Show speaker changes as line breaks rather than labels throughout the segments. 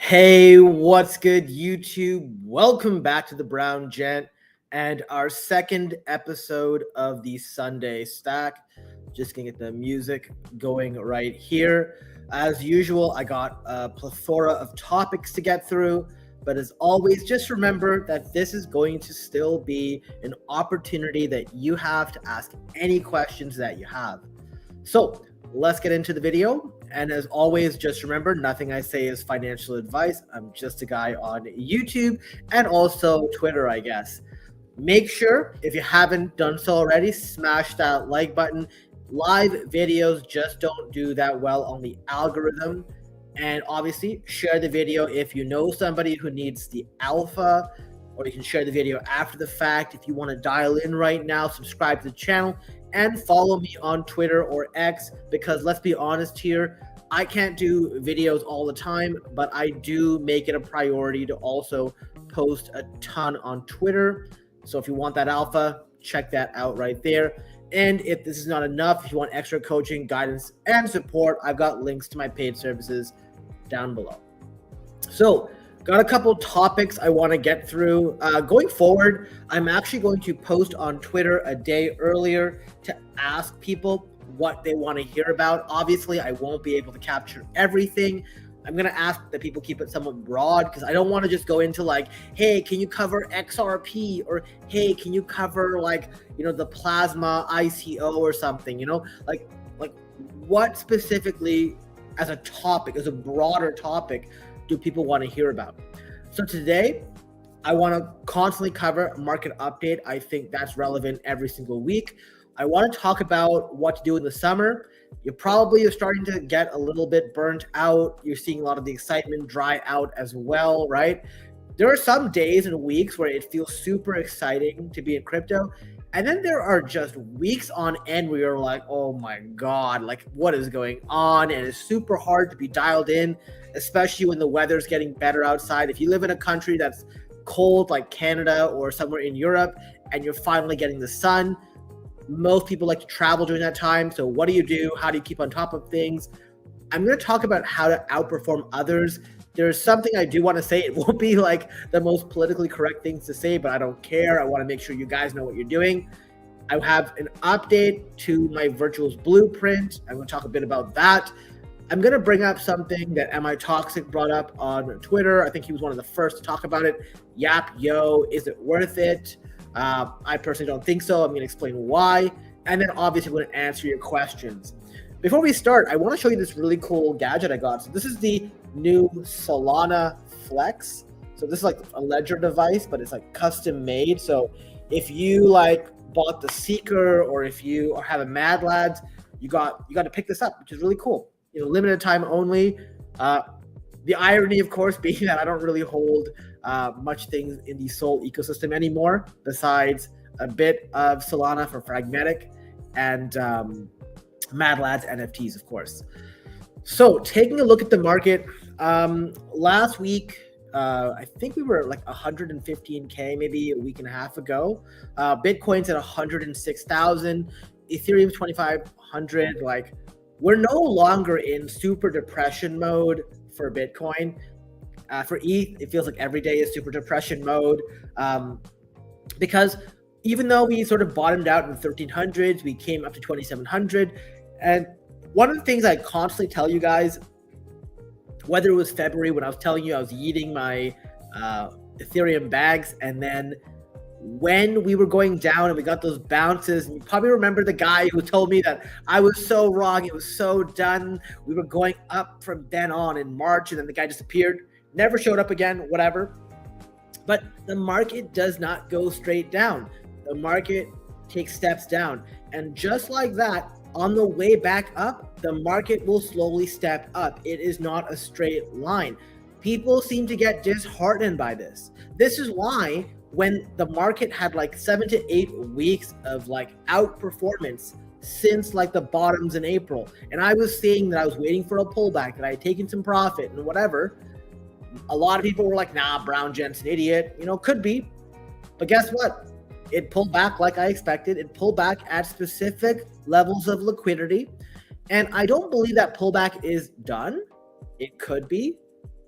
Hey, what's good, YouTube? Welcome back to the Brown Gent and our second episode of the Sunday Stack. Just gonna get the music going right here. As usual, I got a plethora of topics to get through, but as always, just remember that this is going to still be an opportunity that you have to ask any questions that you have. So let's get into the video. And as always, just remember, nothing I say is financial advice. I'm just a guy on YouTube and also Twitter, I guess. Make sure, if you haven't done so already, smash that like button. Live videos just don't do that well on the algorithm. And obviously, share the video if you know somebody who needs the alpha, or you can share the video after the fact. If you want to dial in right now, subscribe to the channel and follow me on Twitter or X, because let's be honest here, I can't do videos all the time, but I do make it a priority to also post a ton on Twitter. So if you want that alpha, check that out right there. And if this is not enough, if you want extra coaching, guidance, and support, I've got links to my paid services down below. So got a couple topics I want to get through. Going forward, I'm actually going to post on Twitter a day earlier to ask people what they want to hear about. Obviously, I won't be able to capture everything. I'm going to ask that people keep it somewhat broad, because I don't want to just go into like, hey, can you cover XRP? Or hey, can you cover the plasma ICO or something, like what specifically as a topic, as a broader topic, do people want to hear about? So today, I want to constantly cover a market update. I think that's relevant every single week. I want to talk about what to do in the summer. You probably are starting to get a little bit burnt out. You're seeing a lot of the excitement dry out as well, right? There are some days and weeks where it feels super exciting to be in crypto. And then there are just weeks on end where you're like, oh my God, like what is going on? And it's super hard to be dialed in, especially when the weather's getting better outside. If you live in a country that's cold like Canada or somewhere in Europe and you're finally getting the sun, most people like to travel during that time. So what do? How do you keep on top of things? I'm going to talk about how to outperform others. There's something I do want to say. It won't be like the most politically correct things to say, but I don't care. I want to make sure you guys know what you're doing. I have an update to my Virtuals Blueprint. I'm going to talk a bit about that. I'm going to bring up something that Am I Toxic brought up on Twitter. I think he was one of the first to talk about it. Yap Yo, is it worth it? I personally don't think so. I'm going to explain why. And then obviously I'm going to answer your questions. Before we start, I want to show you this really cool gadget I got. So this is the new Solana Flex. So this is like a ledger device, but it's like custom made. So if you like bought the Seeker, or if you have a Mad Lads, you got to pick this up, which is really cool. Limited time only. The irony, of course, being that I don't really hold much things in the Sol ecosystem anymore, besides a bit of Solana for Pragmatic and Mad Lads NFTs, of course. So taking a look at the market, last week, I think we were like 115K maybe a week and a half ago. Bitcoin's at 106,000, Ethereum 2,500. Like, we're no longer in super depression mode for Bitcoin. For ETH, it feels like every day is super depression mode, because even though we sort of bottomed out in the 1300s, we came up to 2700. And one of the things I constantly tell you guys, whether it was February when I was telling you I was eating my Ethereum bags, and then when we were going down and we got those bounces, and you probably remember the guy who told me that I was so wrong, it was so done, we were going up from then on in March, and then the guy disappeared, never showed up again, whatever. But the market does not go straight down. The market takes steps down. And just like that, on the way back up, the market will slowly step up. It is not a straight line. People seem to get disheartened by this. This is why when the market had like 7 to 8 weeks of like outperformance since like the bottoms in April, and I was saying that I was waiting for a pullback, that I had taken some profit and whatever, a lot of people were like, nah, Brown Gent's an idiot. Could be. But guess what? It pulled back like I expected. It pulled back at specific levels of liquidity. And I don't believe that pullback is done. It could be.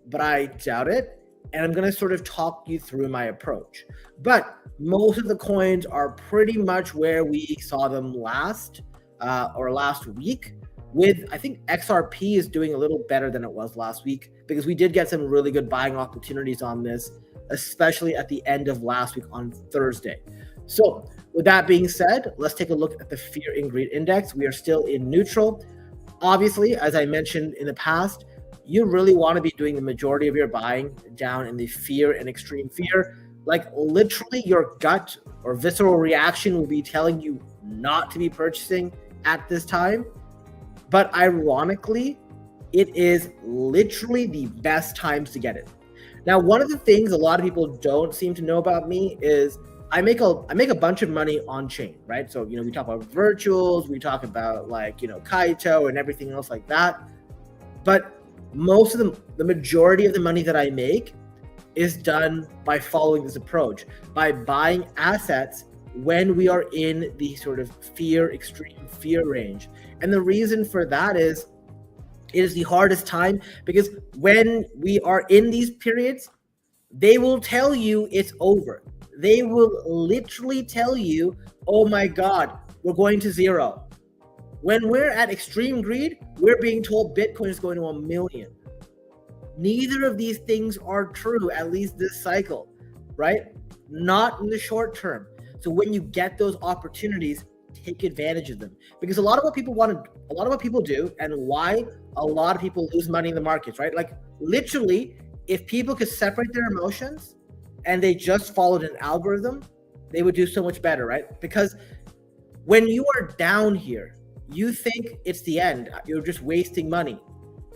but I doubt it. And I'm going to sort of talk you through my approach. But most of the coins are pretty much where we saw them last week. With, I think XRP is doing a little better than it was last week because we did get some really good buying opportunities on this, especially at the end of last week on Thursday. So with that being said, let's take a look at the Fear and Greed Index. We are still in neutral. Obviously, as I mentioned in the past, you really want to be doing the majority of your buying down in the fear and extreme fear. Like literally your gut or visceral reaction will be telling you not to be purchasing at this time. But ironically, it is literally the best times to get it. Now, one of the things a lot of people don't seem to know about me is I make a bunch of money on chain, right? So, we talk about virtuals, we talk about Kaito and everything else like that. But most of the majority of the money that I make is done by following this approach, by buying assets when we are in the sort of extreme fear range. And the reason for that is it is the hardest time because when we are in these periods, they will tell you it's over. They will literally tell you, oh my God, we're going to zero. When we're at extreme greed, we're being told Bitcoin is going to 1 million. Neither of these things are true, at least this cycle, right? Not in the short term. So when you get those opportunities, take advantage of them. Because a lot of what people do and why a lot of people lose money in the markets, right? Like literally, if people could separate their emotions and they just followed an algorithm, they would do so much better, right? Because when you are down here, you think it's the end, you're just wasting money.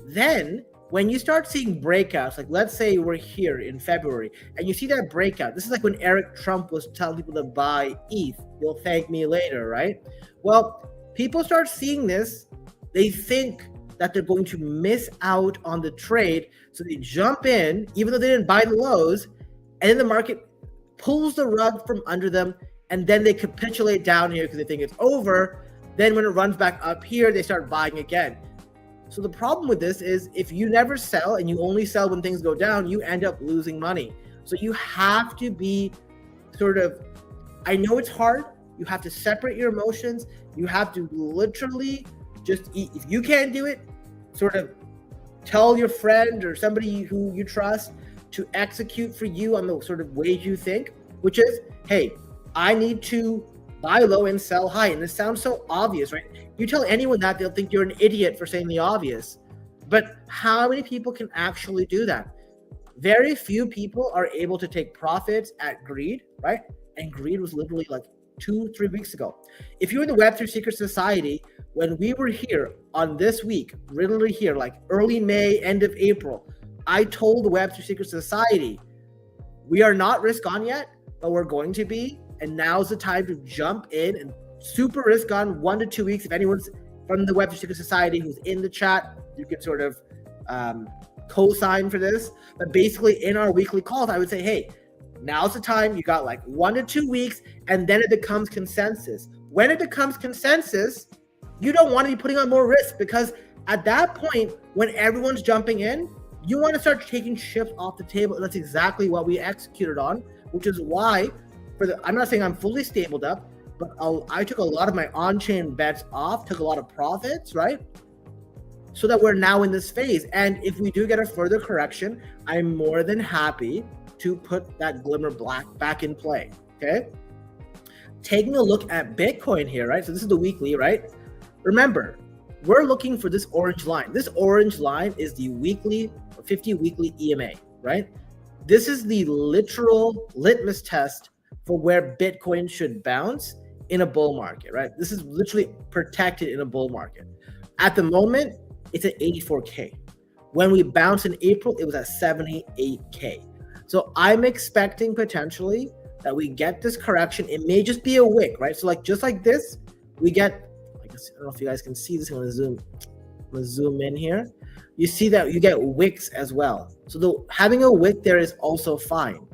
Then when you start seeing breakouts, like let's say we're here in February and you see that breakout, this is like when Eric Trump was telling people to buy ETH, you'll thank me later, right? Well, people start seeing this, they think that they're going to miss out on the trade, so they jump in, even though they didn't buy the lows, and then the market pulls the rug from under them, and then they capitulate down here because they think it's over. Then when it runs back up here, they start buying again. So the problem with this is if you never sell and you only sell when things go down, you end up losing money. So you have to be I know it's hard. You have to separate your emotions. You have to literally just eat. If you can't do it, tell your friend or somebody who you trust to execute for you on the sort of ways you think, which is, hey, I need to buy low and sell high. And this sounds so obvious, right? You tell anyone that, they'll think you're an idiot for saying the obvious. But how many people can actually do that? Very few people are able to take profits at greed, right? And greed was literally like 2-3 weeks ago. If you're in the Web3 Secret Society, when we were here on this week, literally here, like early May, end of April, I told the Web3 Secret Society, we are not risk on yet, but we're going to be. And now's the time to jump in and super risk on 1 to 2 weeks. If anyone's from the Web3 Secret Society who's in the chat, you can sort of co-sign for this. But basically in our weekly calls, I would say, hey, now's the time. You got like 1 to 2 weeks, and then it becomes consensus. When it becomes consensus, you don't want to be putting on more risk, because at that point, when everyone's jumping in, you want to start taking shifts off the table. And that's exactly what we executed on, which is why I'm not saying I'm fully stabled up, but I took a lot of my on-chain bets off, took a lot of profits, right? So that we're now in this phase. And if we do get a further correction, I'm more than happy to put that glimmer black back in play, okay? Taking a look at Bitcoin here, right? So this is the weekly, right? Remember, we're looking for this orange line. This orange line is the weekly, 50 weekly EMA, right? This is the literal litmus test for where Bitcoin should bounce in a bull market, right? This is literally protected in a bull market. At the moment, it's at 84K. When we bounced in April, it was at 78K. So I'm expecting potentially that we get this correction. It may just be a wick, right? So just like this, we get, I don't know if you guys can see this. I'm gonna zoom in here. You see that you get wicks as well. So having a wick there is also fine.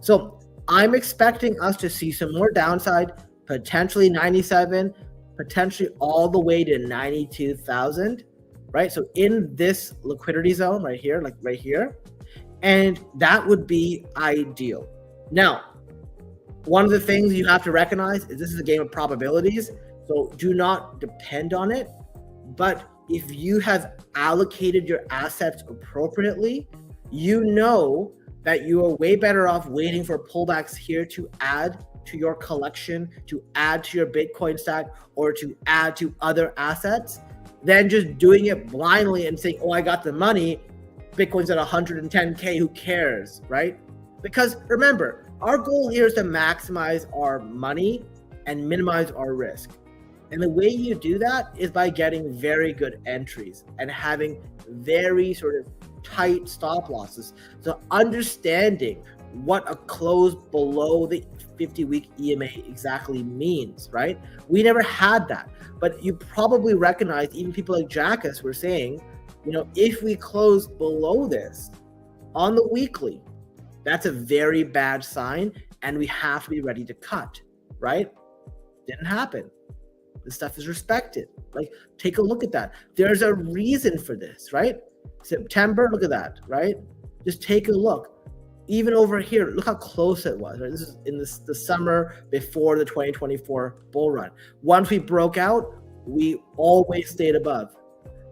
So I'm expecting us to see some more downside, potentially 97, potentially all the way to 92,000, right? So in this liquidity zone right here, like right here, And that would be ideal. Now, one of the things you have to recognize is this is a game of probabilities, so do not depend on it. But if you have allocated your assets appropriately, you know that you are way better off waiting for pullbacks here to add to your collection, to add to your Bitcoin stack, or to add to other assets, than just doing it blindly and saying, oh, I got the money, Bitcoin's at 110K, who cares, right? Because remember, our goal here is to maximize our money and minimize our risk. And the way you do that is by getting very good entries and having very sort of tight stop losses. So understanding what a close below the 50-week EMA exactly means, right? We never had that. But you probably recognize, even people like Jackus were saying, if we close below this on the weekly, that's a very bad sign, and we have to be ready to cut, right? Didn't happen. This stuff is respected. Like, take a look at that. There's a reason for this, right? September, look at that, right? Just take a look. Even over here, look how close it was, right? This is in the summer before the 2024 bull run. Once we broke out, we always stayed above.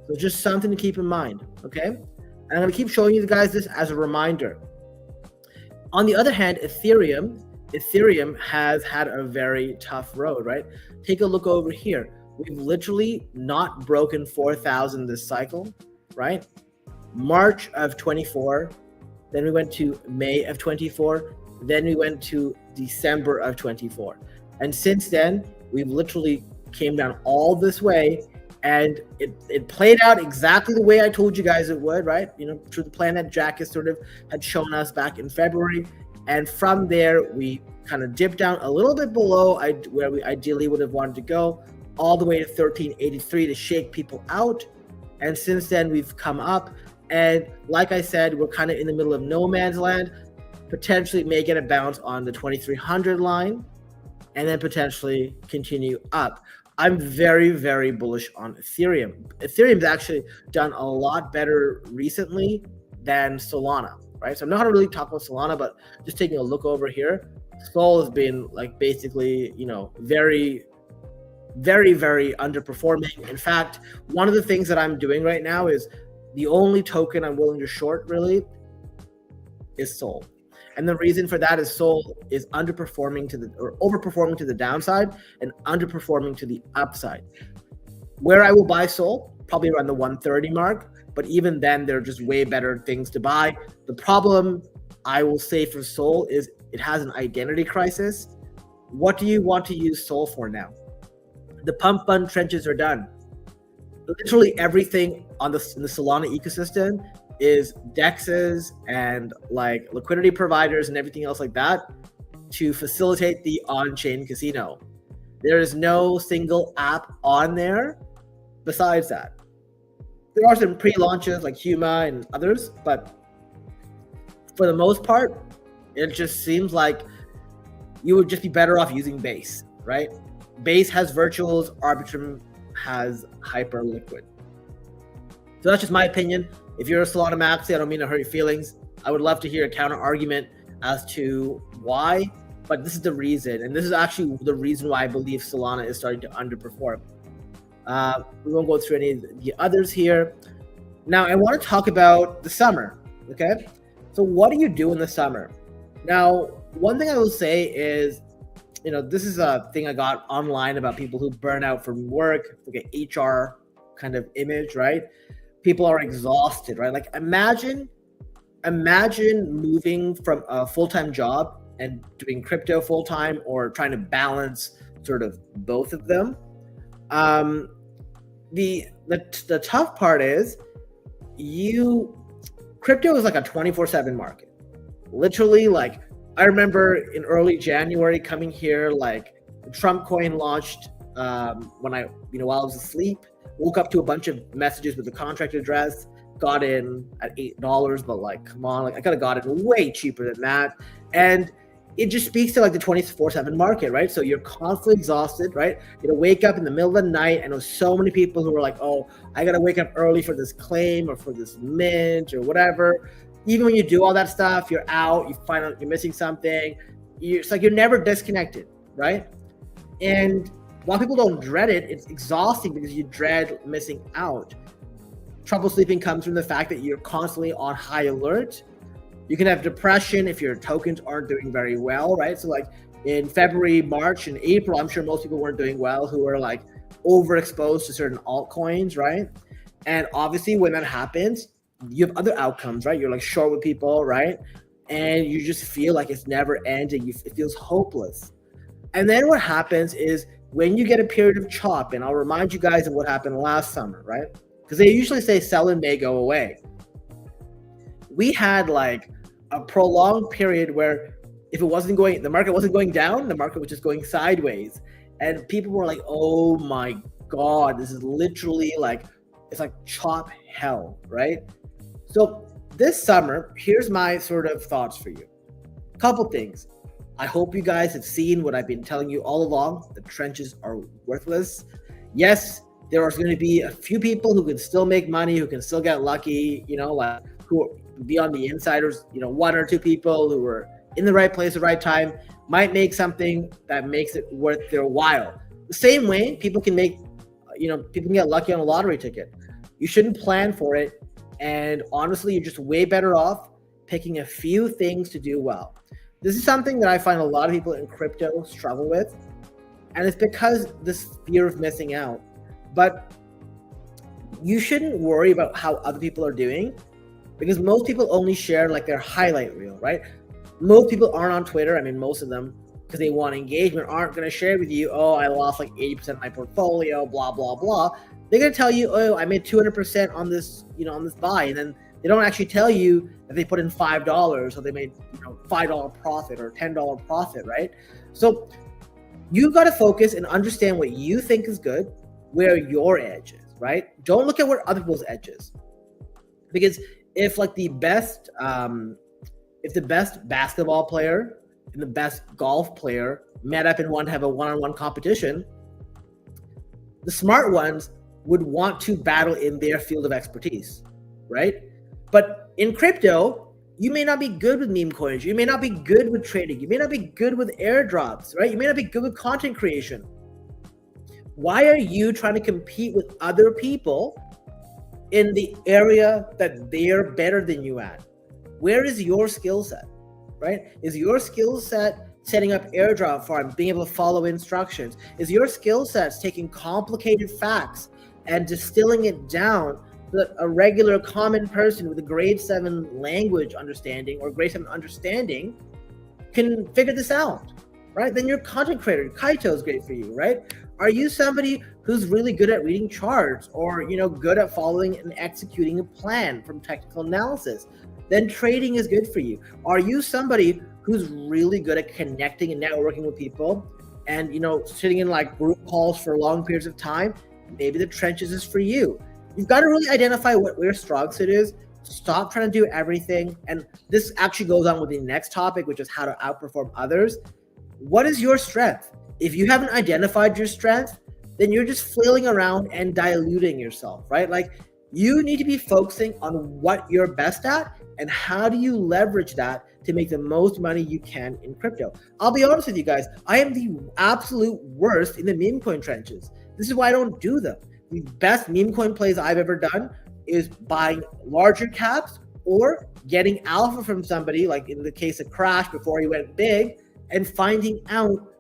So just something to keep in mind, okay? And I'm gonna keep showing you guys this as a reminder. On the other hand, Ethereum has had a very tough road, right? Take a look over here. We've literally not broken 4,000 this cycle, right? March of 24, then we went to May of 24, then we went to December of 24. And since then, we've literally came down all this way, and it played out exactly the way I told you guys it would, right? Through the plan that Jack has sort of had shown us back in February. And from there, we kind of dipped down a little bit below where we ideally would have wanted to go, all the way to 1383 to shake people out. And since then, we've come up. And like I said, we're kind of in the middle of no man's land. Potentially may get a bounce on the 2300 line, and then potentially continue up. I'm very, very bullish on Ethereum. Ethereum's actually done a lot better recently than Solana, right? So I'm not going to really talk about Solana, but just taking a look over here, Sol has been like basically, very, very, very underperforming. In fact, one of the things that I'm doing right now is the only token I'm willing to short really is Sol. And the reason for that is Sol is overperforming to the downside and underperforming to the upside. Where I will buy Sol, probably around the 130 mark, but even then, there are just way better things to buy. The problem I will say for Sol is it has an identity crisis. What do you want to use Sol for now? The pump fund trenches are done. Literally everything in the Solana ecosystem is DEXs and like liquidity providers and everything else like that to facilitate the on-chain casino. There is no single app on there besides that. There are some pre-launches like Huma and others, but for the most part, it just seems like you would just be better off using Base, right? Base has virtuals, Arbitrum has Hyperliquid. So that's just my opinion. If you're a Solana maxi, I don't mean to hurt your feelings. I would love to hear a counter argument as to why, but this is the reason. And this is actually the reason why I believe Solana is starting to underperform. We won't go through any of the others here. Now, I want to talk about the summer, okay? So what do you do in the summer? Now, one thing I will say is, this is a thing I got online about people who burn out from work, like an HR kind of image, right? People are exhausted, right? Like imagine moving from a full-time job and doing crypto full-time, or trying to balance sort of both of them. The tough part is crypto is like a 24/7 market. Literally, like I remember in early January coming here, like the Trump coin launched while I was asleep. Woke up to a bunch of messages with the contract address, got in at $8, but like, come on, like I could have got it way cheaper than that. And it just speaks to like the 24/7 market, right? So you're constantly exhausted, right? You wake up in the middle of the night, and there's so many people who are like, oh, I got to wake up early for this claim or for this mint or whatever. even when you do all that stuff, you're out, you find out you're missing something. It's like you're never disconnected, right? And while people don't dread it, it's exhausting because you dread missing out. Trouble sleeping comes from the fact that you're constantly on high alert. You can have depression if your tokens aren't doing very well, right? So like in February, March, and April, I'm sure most people weren't doing well who were like overexposed to certain altcoins, right? And obviously when that happens, you have other outcomes, right? You're like short with people, right? And you just feel like it's never ending. It feels hopeless. And then what happens is when you get a period of chop, and I'll remind you guys of what happened last summer, right? Because they usually say sell in May, go away. We had like a prolonged period where if it wasn't going, the market wasn't going down, the market was just going sideways. And people were like, oh my God, this is literally like, it's like chop hell, right? So this summer, here's my sort of thoughts for you. Couple things. I hope you guys have seen what I've been telling you all along. The trenches are worthless. Yes, there are going to be a few people who can still make money, who can still get lucky, like who be on the insiders, one or two people who are in the right place at the right time might make something that makes it worth their while. The same way people can make, people can get lucky on a lottery ticket. You shouldn't plan for it. And honestly, you're just way better off picking a few things to do well. This is something that I find a lot of people in crypto struggle with. And it's because this fear of missing out. But you shouldn't worry about how other people are doing because most people only share like their highlight reel, right? Most people aren't on Twitter. I mean, most of them, because they want engagement, aren't going to share with you, oh, I lost like 80% of my portfolio, blah, blah, blah. They're going to tell you, oh, I made 200% on this, on this buy. And then they don't actually tell you that they put in $5 or they made, $5 profit or $10 profit, right? So you've got to focus and understand what you think is good, where your edge is, right? Don't look at what other people's edge is. Because if like the best basketball player and the best golf player met up and want to have a one-on-one competition, the smart ones would want to battle in their field of expertise, right? But in crypto, you may not be good with meme coins. You may not be good with trading. You may not be good with airdrops, right? You may not be good with content creation. Why are you trying to compete with other people in the area that they're better than you at? Where is your skill set, right? Is your skill set setting up airdrop farms, being able to follow instructions? Is your skill set taking complicated facts and distilling it down so that a regular common person with a grade 7 language understanding or grade 7 understanding can figure this out, right? Then you're a content creator. Kaito is great for you, right? Are you somebody who's really good at reading charts or, good at following and executing a plan from technical analysis? Then trading is good for you. Are you somebody who's really good at connecting and networking with people and, sitting in like group calls for long periods of time? Maybe the trenches is for you. You've got to really identify what your strong suit is. Stop trying to do everything. And this actually goes on with the next topic, which is how to outperform others. What is your strength? If you haven't identified your strength, then you're just flailing around and diluting yourself, right? Like you need to be focusing on what you're best at and how do you leverage that to make the most money you can in crypto. I'll be honest with you guys. I am the absolute worst in the meme coin trenches. This is why I don't do them. The best meme coin plays I've ever done is buying larger caps or getting alpha from somebody, like in the case of Crash before he went big, and finding out,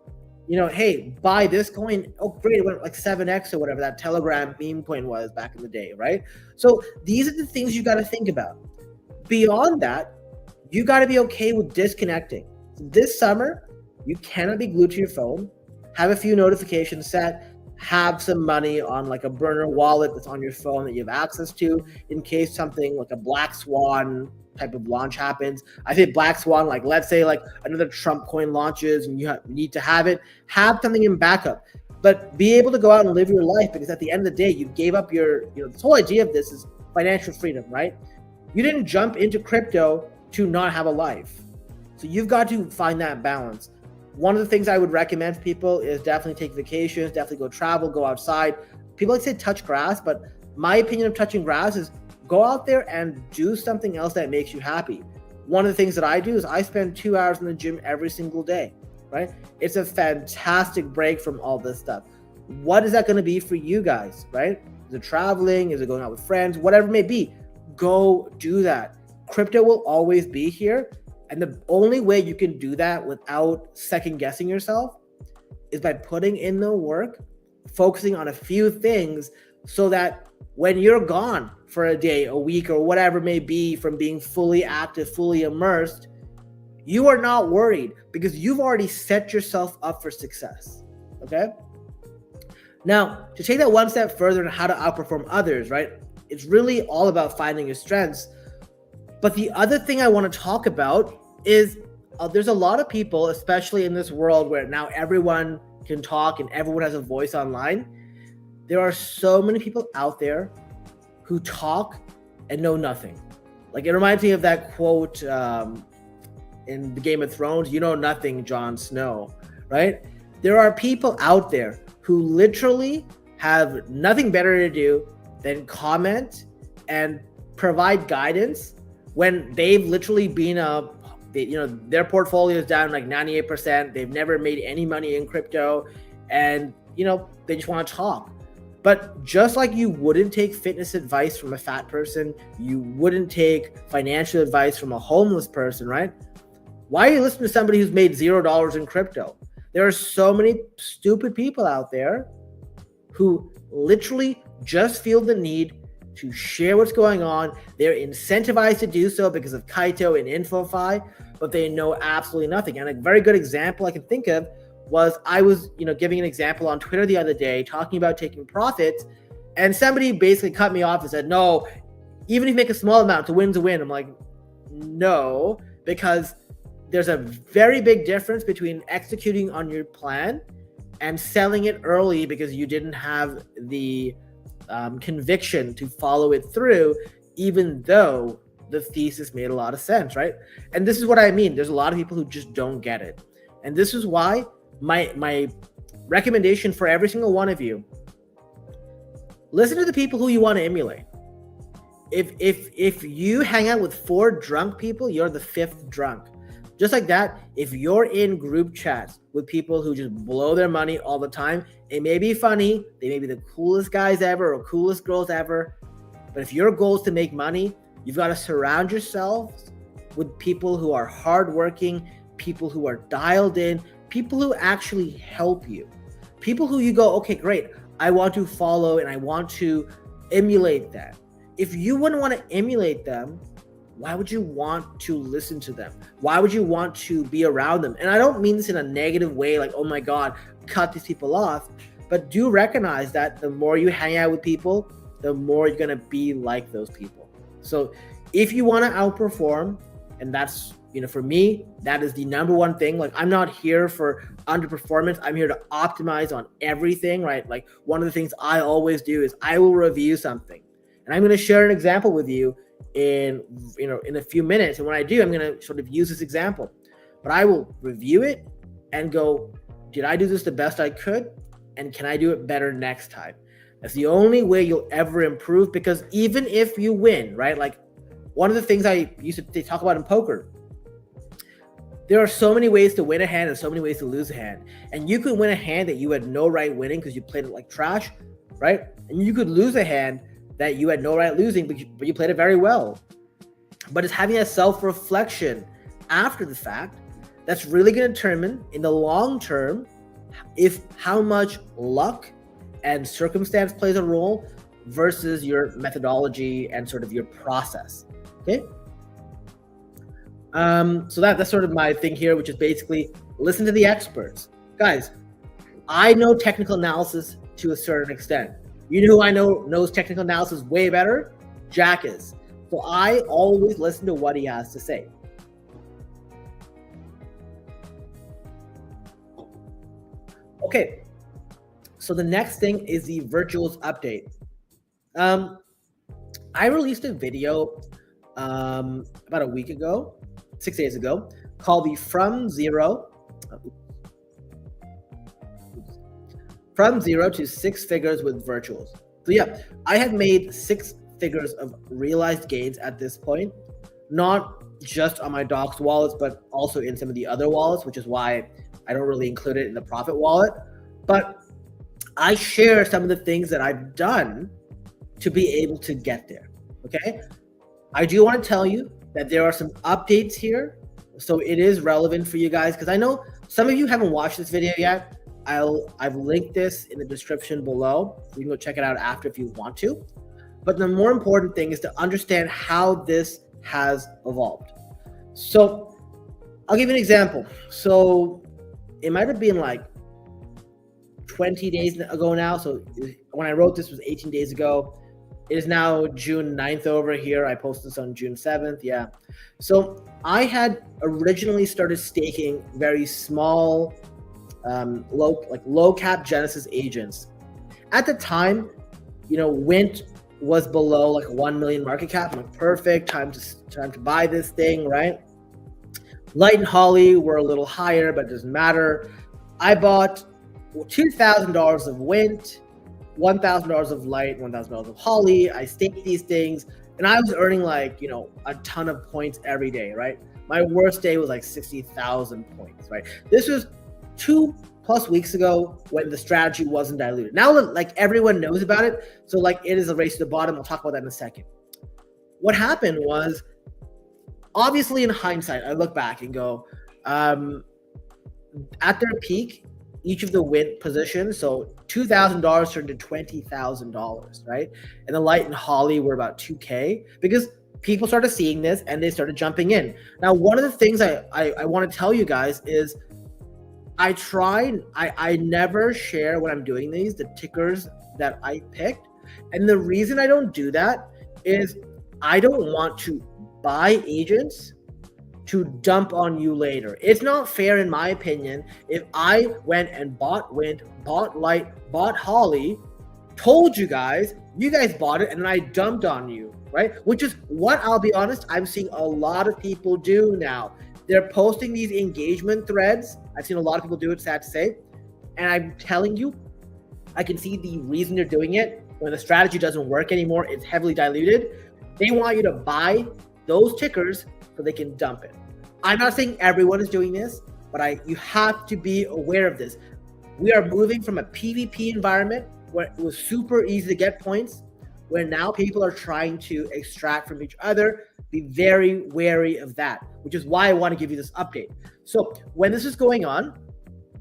hey, buy this coin. Oh, great, it went like 7x or whatever that Telegram meme coin was back in the day, right? So these are the things you got to think about. Beyond that, you got to be okay with disconnecting. This summer, you cannot be glued to your phone. Have a few notifications set. Have some money on like a burner wallet that's on your phone that you have access to in case something like a black swan type of launch happens. I say black swan, like let's say like another Trump coin launches and you need to have it. Have something in backup, but be able to go out and live your life because at the end of the day, you gave up your, this whole idea of this is financial freedom, right? You didn't jump into crypto to not have a life. So you've got to find that balance. One of the things I would recommend for people is definitely take vacations, definitely go travel, go outside. People like to say touch grass, but my opinion of touching grass is go out there and do something else that makes you happy. One of the things that I do is I spend 2 hours in the gym every single day, right? It's a fantastic break from all this stuff. What is that going to be for you guys, right? Is it traveling? Is it going out with friends? Whatever it may be, go do that. Crypto will always be here. And the only way you can do that without second guessing yourself is by putting in the work, focusing on a few things so that when you're gone for a day, a week, or whatever it may be from being fully active, fully immersed, you are not worried because you've already set yourself up for success, okay? Now, to take that one step further on how to outperform others, right? It's really all about finding your strengths. But the other thing I want to talk about is there's a lot of people, especially in this world where now everyone can talk and everyone has a voice online. There are so many people out there who talk and know nothing. Like, it reminds me of that quote in the Game of Thrones, "You know nothing, Jon Snow," right? There are people out there who literally have nothing better to do than comment and provide guidance when they've literally been their portfolio is down like 98%. They've never made any money in crypto, and they just want to talk. But just like you wouldn't take fitness advice from a fat person, you wouldn't take financial advice from a homeless person, right? Why are you listening to somebody who's made $0 in crypto? There are so many stupid people out there who literally just feel the need to share what's going on. They're incentivized to do so because of Kaito and InfoFi, but they know absolutely nothing. And a very good example I can think of was I was, giving an example on Twitter the other day talking about taking profits, and somebody basically cut me off and said, "No, even if you make a small amount, to win's a win." I'm like, no, because there's a very big difference between executing on your plan and selling it early because you didn't have the conviction to follow it through, even though the thesis made a lot of sense, right? And this is what I mean. There's a lot of people who just don't get it. And this is why my recommendation for every single one of you, listen to the people who you want to emulate. If you hang out with 4 drunk people, you're the 5th drunk. Just like that, if you're in group chats with people who just blow their money all the time, it may be funny, they may be the coolest guys ever or coolest girls ever, but if your goal is to make money, you've got to surround yourself with people who are hardworking, people who are dialed in, people who actually help you, people who you go, okay, great, I want to follow and I want to emulate that. If you wouldn't want to emulate them, why would you want to listen to them? Why would you want to be around them? And I don't mean this in a negative way, like, oh my God, cut these people off. But do recognize that the more you hang out with people, the more you're going to be like those people. So if you want to outperform, and that's, for me, that is the number one thing. Like, I'm not here for underperformance. I'm here to optimize on everything, right? Like, one of the things I always do is I will review something. And I'm going to share an example with you in a few minutes. And when I do, I'm going to sort of use this example, but I will review it and go, did I do this the best I could? And can I do it better next time? That's the only way you'll ever improve, because even if you win, right? Like, one of the things I used to talk about in poker, there are so many ways to win a hand and so many ways to lose a hand. And you could win a hand that you had no right winning because you played it like trash, right? And you could lose a hand that you had no right losing, but you played it very well. But it's having a self-reflection after the fact that's really going to determine in the long term if how much luck and circumstance plays a role versus your methodology and sort of your process. Okay. So that's sort of my thing here, which is basically listen to the experts. Guys, I know technical analysis to a certain extent. You know who I know knows technical analysis way better? Jack is. So I always listen to what he has to say. Okay, so the next thing is the virtuals update. I released a video about a week ago, 6 days ago, called the From Zero to Six Figures with Virtuals. So yeah, I had made 6 figures of realized gains at this point, not just on my docs wallets, but also in some of the other wallets, which is why I don't really include it in the profit wallet. But I share some of the things that I've done to be able to get there. Okay. I do want to tell you that there are some updates here. So it is relevant for you guys, because I know some of you haven't watched this video yet. I've linked this in the description below. You can go check it out after if you want to. But the more important thing is to understand how this has evolved. So I'll give you an example. So it might have been like 20 days ago now. So when I wrote this was 18 days ago. It is now June 9th over here. I posted this on June 7th. Yeah. So I had originally started staking very small, low cap Genesis agents. At the time, Wint was below like 1 million market cap. I'm like, perfect, time to buy this thing, right? Light and Holly were a little higher, but it doesn't matter. I bought $2,000 of Wint, $1,000 of Light, $1,000 of Holly. I staked these things, and I was earning like, a ton of points every day, right? My worst day was like 60,000 points, right? This was 2+ weeks ago when the strategy wasn't diluted. Now, like, everyone knows about it. So like, it is a race to the bottom. I'll talk about that in a second. What happened was, obviously in hindsight, I look back and go, at their peak, each of the Wint positions, so $2,000 turned to $20,000, right? And the Light and Holly were about 2K, because people started seeing this and they started jumping in. Now, one of the things I want to tell you guys is I never share when I'm doing these, the tickers that I picked. And the reason I don't do that is I don't want to buy agents to dump on you later. It's not fair, in my opinion, if I went and bought Wint, bought Light, bought Holly, told you guys bought it, and then I dumped on you, right? Which is what, I'll be honest, I'm seeing a lot of people do now. They're posting these engagement threads. I've seen a lot of people do it, sad to say. And I'm telling you, I can see the reason they're doing it. When the strategy doesn't work anymore, it's heavily diluted. They want you to buy those tickers so they can dump it. I'm not saying everyone is doing this, but you have to be aware of this. We are moving from a PvP environment where it was super easy to get points, where now people are trying to extract from each other. Be very wary of that, which is why I want to give you this update. So when this is going on,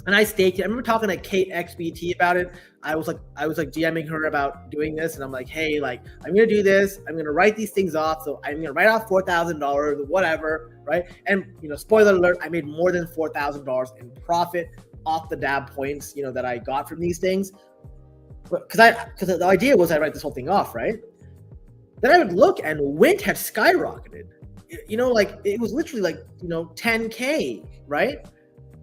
and I staked it, I remember talking to Kate XBT about it. I was like DMing her about doing this, and I'm like, hey, like, I'm gonna do this. I'm gonna write these things off. So I'm gonna write off $4,000, whatever, right? And spoiler alert, I made more than $4,000 in profit off the dab points, that I got from these things. Because the idea was I write this whole thing off, right? Then I would look, and Wint had skyrocketed. Like, it was literally like 10K, right?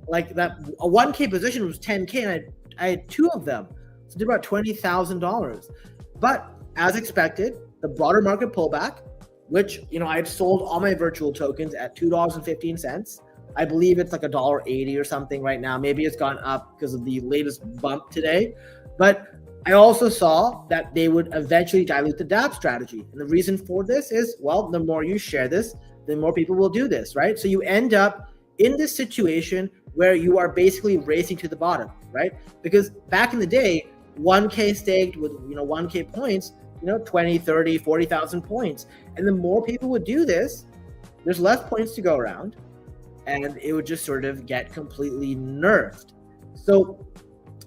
Like, that a 1K position was 10K, and I had two of them. So I did about $20,000. But as expected, the broader market pullback, which, I had sold all my virtual tokens at $2.15. I believe it's like $1.80 or something right now. Maybe it's gone up because of the latest bump today. But I also saw that they would eventually dilute the DApp strategy. And the reason for this is, well, the more you share this, the more people will do this, right? So you end up in this situation where you are basically racing to the bottom, right? Because back in the day, 1K staked with 1K points, 20, 30, 40,000 points. And the more people would do this, there's less points to go around, and it would just sort of get completely nerfed. So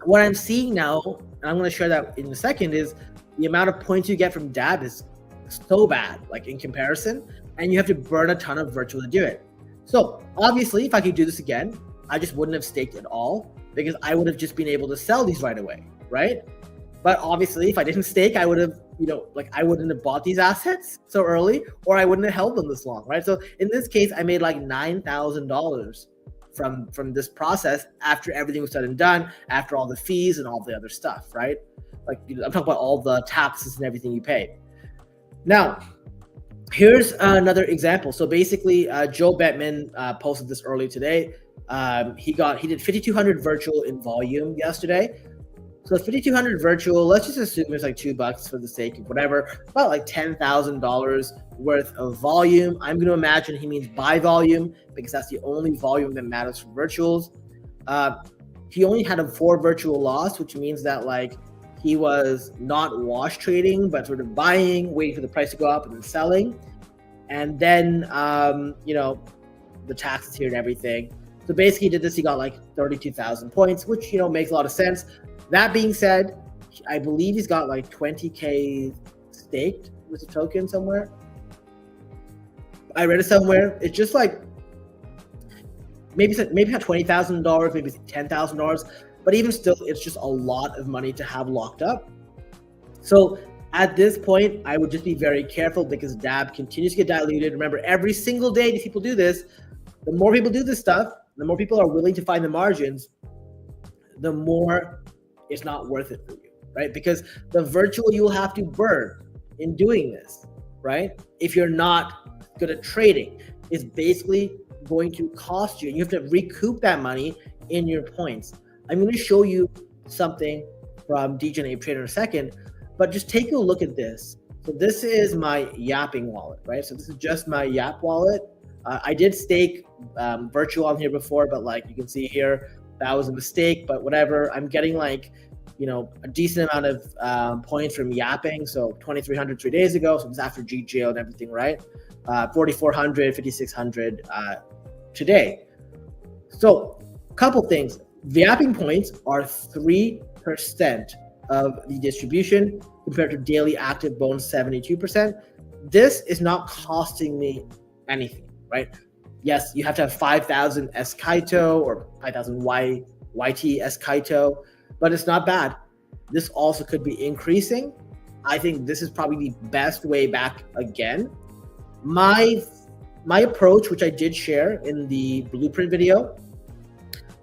what I'm seeing now, and I'm going to share that in a second, is the amount of points you get from DAB is so bad, like, in comparison, and you have to burn a ton of virtual to do it. So obviously, if I could do this again, I just wouldn't have staked at all, because I would have just been able to sell these right away, right? But obviously, if I didn't stake, I would have, I wouldn't have bought these assets so early, or I wouldn't have held them this long, right? So in this case, I made like $9,000 from this process after everything was said and done, after all the fees and all the other stuff, right? Like, I'm talking about all the taxes and everything you pay. Now, here's another example. So basically, Joe Bettman posted this earlier today. He did 5,200 virtual in volume yesterday. So 5,200 virtual, let's just assume it's like $2 for the sake of whatever, about like $10,000 worth of volume. I'm going to imagine he means buy volume because that's the only volume that matters for virtuals. He only had a 4 virtual loss, which means that like he was not wash trading, but sort of buying, waiting for the price to go up and then selling. And then, the taxes here and everything. So basically he did this, he got like 32,000 points, which, makes a lot of sense. That being said, I believe he's got like 20K staked with a token somewhere. I read it somewhere. It's just like maybe not $20,000, maybe $10,000, but even still, it's just a lot of money to have locked up. So at this point, I would just be very careful because DAB continues to get diluted. Remember, every single day these people do this. The more people do this stuff, the more people are willing to find the margins, the more it's not worth it for you, right? Because the virtual you'll have to burn in doing this, right? If you're not good at trading, is basically going to cost you, and you have to recoup that money in your points. I'm going to show you something from DJ Ape Trader in a second, but just take a look at this. So this is my Yapping wallet, right? So this is just my Yap wallet. I did stake virtual on here before, but like you can see here, that was a mistake, but whatever. I'm getting like, a decent amount of points from Yapping. So 2,300 3 days ago. So it was after GGO and everything, right? 4,400, 5,600 today. So a couple things. The Yapping points are 3% of the distribution compared to daily active bonus 72%. This is not costing me anything, right? Yes, you have to have 5,000 S Kaito or 5,000 YT S Kaito, but it's not bad. This also could be increasing. I think this is probably the best way back again. My approach, which I did share in the blueprint video,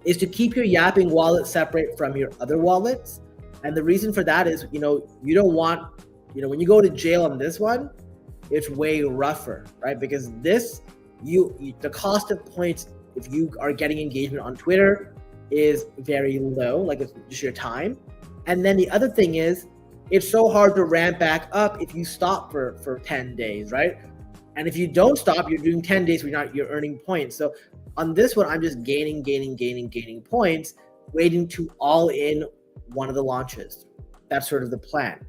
is to keep your Yapping wallet separate from your other wallets. And the reason for that is, you don't want, when you go to jail on this one, it's way rougher, right? Because this, the cost of points, if you are getting engagement on Twitter, is very low, like it's just your time. And then the other thing is, it's so hard to ramp back up if you stop for 10 days, right? And if you don't stop, you're doing 10 days where you're earning points. So on this one, I'm just gaining points, waiting to all in one of the launches. That's sort of the plan.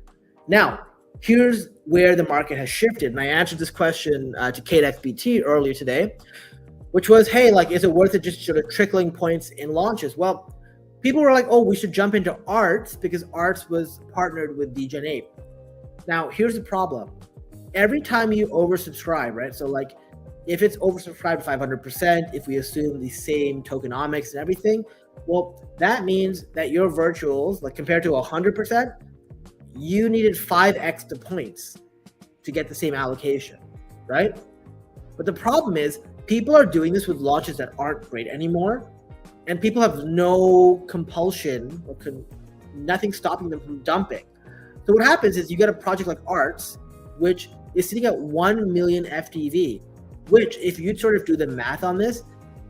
Now, here's where the market has shifted. And I answered this question to KateXBT earlier today, which was, hey, like, is it worth it just sort of trickling points in launches? Well, people were like, oh, we should jump into Arts because Arts was partnered with DJ Ape. Now, here's the problem. Every time you oversubscribe, right? So like if it's oversubscribed 500%, if we assume the same tokenomics and everything, well, that means that your virtuals, like compared to 100%, you needed 5x the points to get the same allocation, right? But the problem is people are doing this with launches that aren't great anymore, and people have no compulsion or nothing stopping them from dumping. So what happens is you get a project like Arts, which is sitting at 1 million FTV, which if you sort of do the math on this,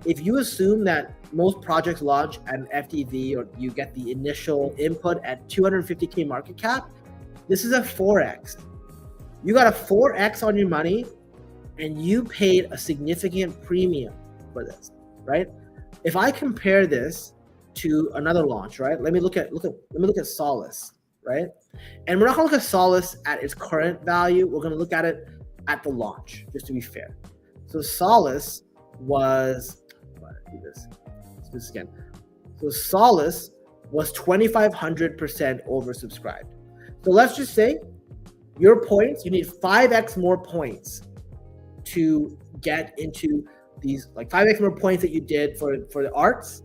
if you assume that most projects launch at an FTV or you get the initial input at 250K market cap, this is a 4x. You got a 4x on your money and you paid a significant premium for this, right? If I compare this to another launch, right? Let me look at Solace, right? And we're not gonna look at Solace at its current value. We're gonna look at it at the launch, just to be fair. So Solace was, let's do this again. So Solace was 2,500% oversubscribed. So let's just say your points, you need 5x more points to get into these, like 5x more points that you did for the Arts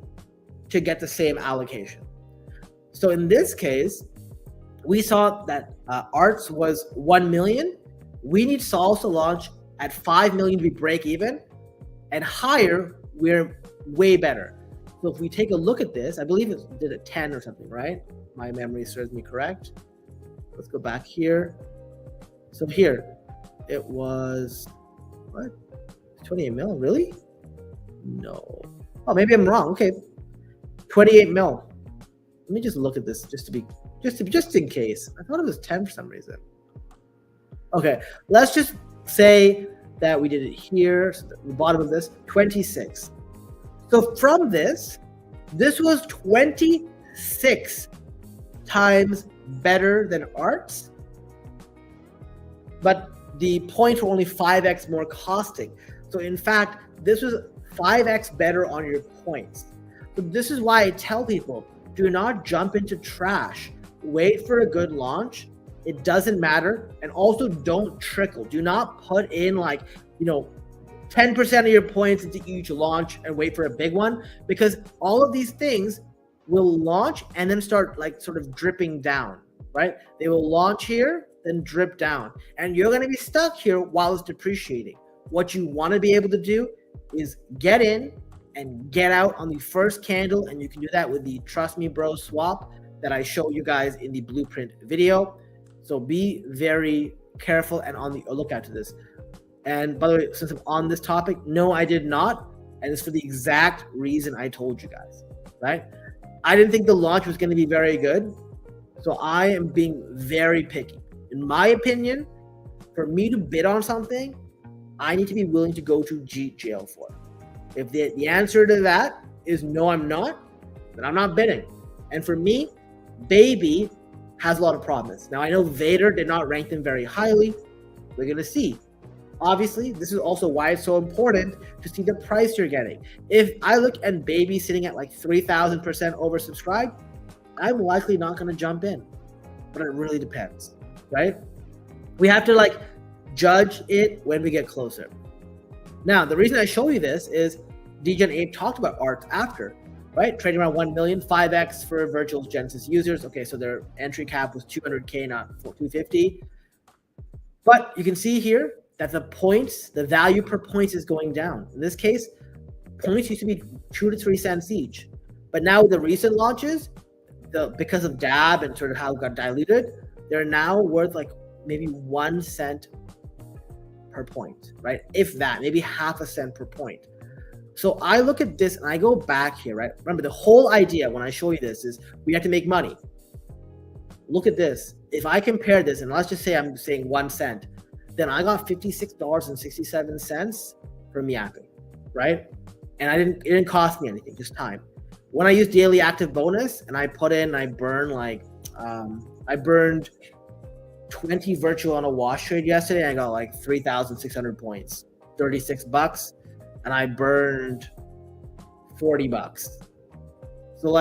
to get the same allocation. So in this case, we saw that Arts was 1 million. We need Solace to launch at 5 million to be break even, and higher, we're way better. So if we take a look at this, I believe it did a 10 or something, right? My memory serves me correct. Let's go back here. So here, it was, what? 28 mil, really? No. Oh, maybe I'm wrong. Okay. 28 mil. Let me just look at this just in case. I thought it was 10 for some reason. Okay, let's just say that we did it here, so the bottom of this, 26. So from this was 26 times better than Arts, but the points were only 5x more costing. So in fact, this was 5x better on your points. So this is why I tell people, do not jump into trash. Wait for a good launch. It doesn't matter. And also don't trickle. Do not put in 10% of your points into each launch and wait for a big one, because all of these things will launch and then start sort of dripping down, right? They will launch here, then drip down. And you're going to be stuck here while it's depreciating. What you want to be able to do is get in and get out on the first candle. And you can do that with the Trust Me Bro swap that I show you guys in the blueprint video. So be very careful and on the lookout to this. And by the way, since I'm on this topic, no, I did not. And it's for the exact reason I told you guys, right? I didn't think the launch was going to be very good. So I am being very picky. In my opinion, for me to bid on something, I need to be willing to go to jail for it. If the answer to that is no, I'm not, then I'm not bidding. And for me, Baby has a lot of promise. Now, I know Vader did not rank them very highly. We're going to see. Obviously, this is also why it's so important to see the price you're getting. If I look at Baby sitting at 3,000% oversubscribed, I'm likely not going to jump in. But it really depends, right? We have to judge it when we get closer. Now, the reason I show you this is DJ and Abe talked about art after, right? Trading around 1 million, 5x for virtual Genesis users. Okay, so their entry cap was 200K, not 250. But you can see here that the value per point is going down. In this case, points used to be 2 to 3 cents each. But now with the recent launches, because of DAB and sort of how it got diluted, they're now worth maybe 1 cent per point, right? If that, maybe half a cent per point. So I look at this and I go back here, right? Remember, the whole idea when I show you this is we have to make money. Look at this. If I compare this, and let's just say I'm saying 1 cent, then I got $56.67 from yapping, right? And it didn't cost me anything, just time. When I use daily active bonus and I burned 20 virtual on a wash trade yesterday, I got 3,600 points, $36, and I burned $40. So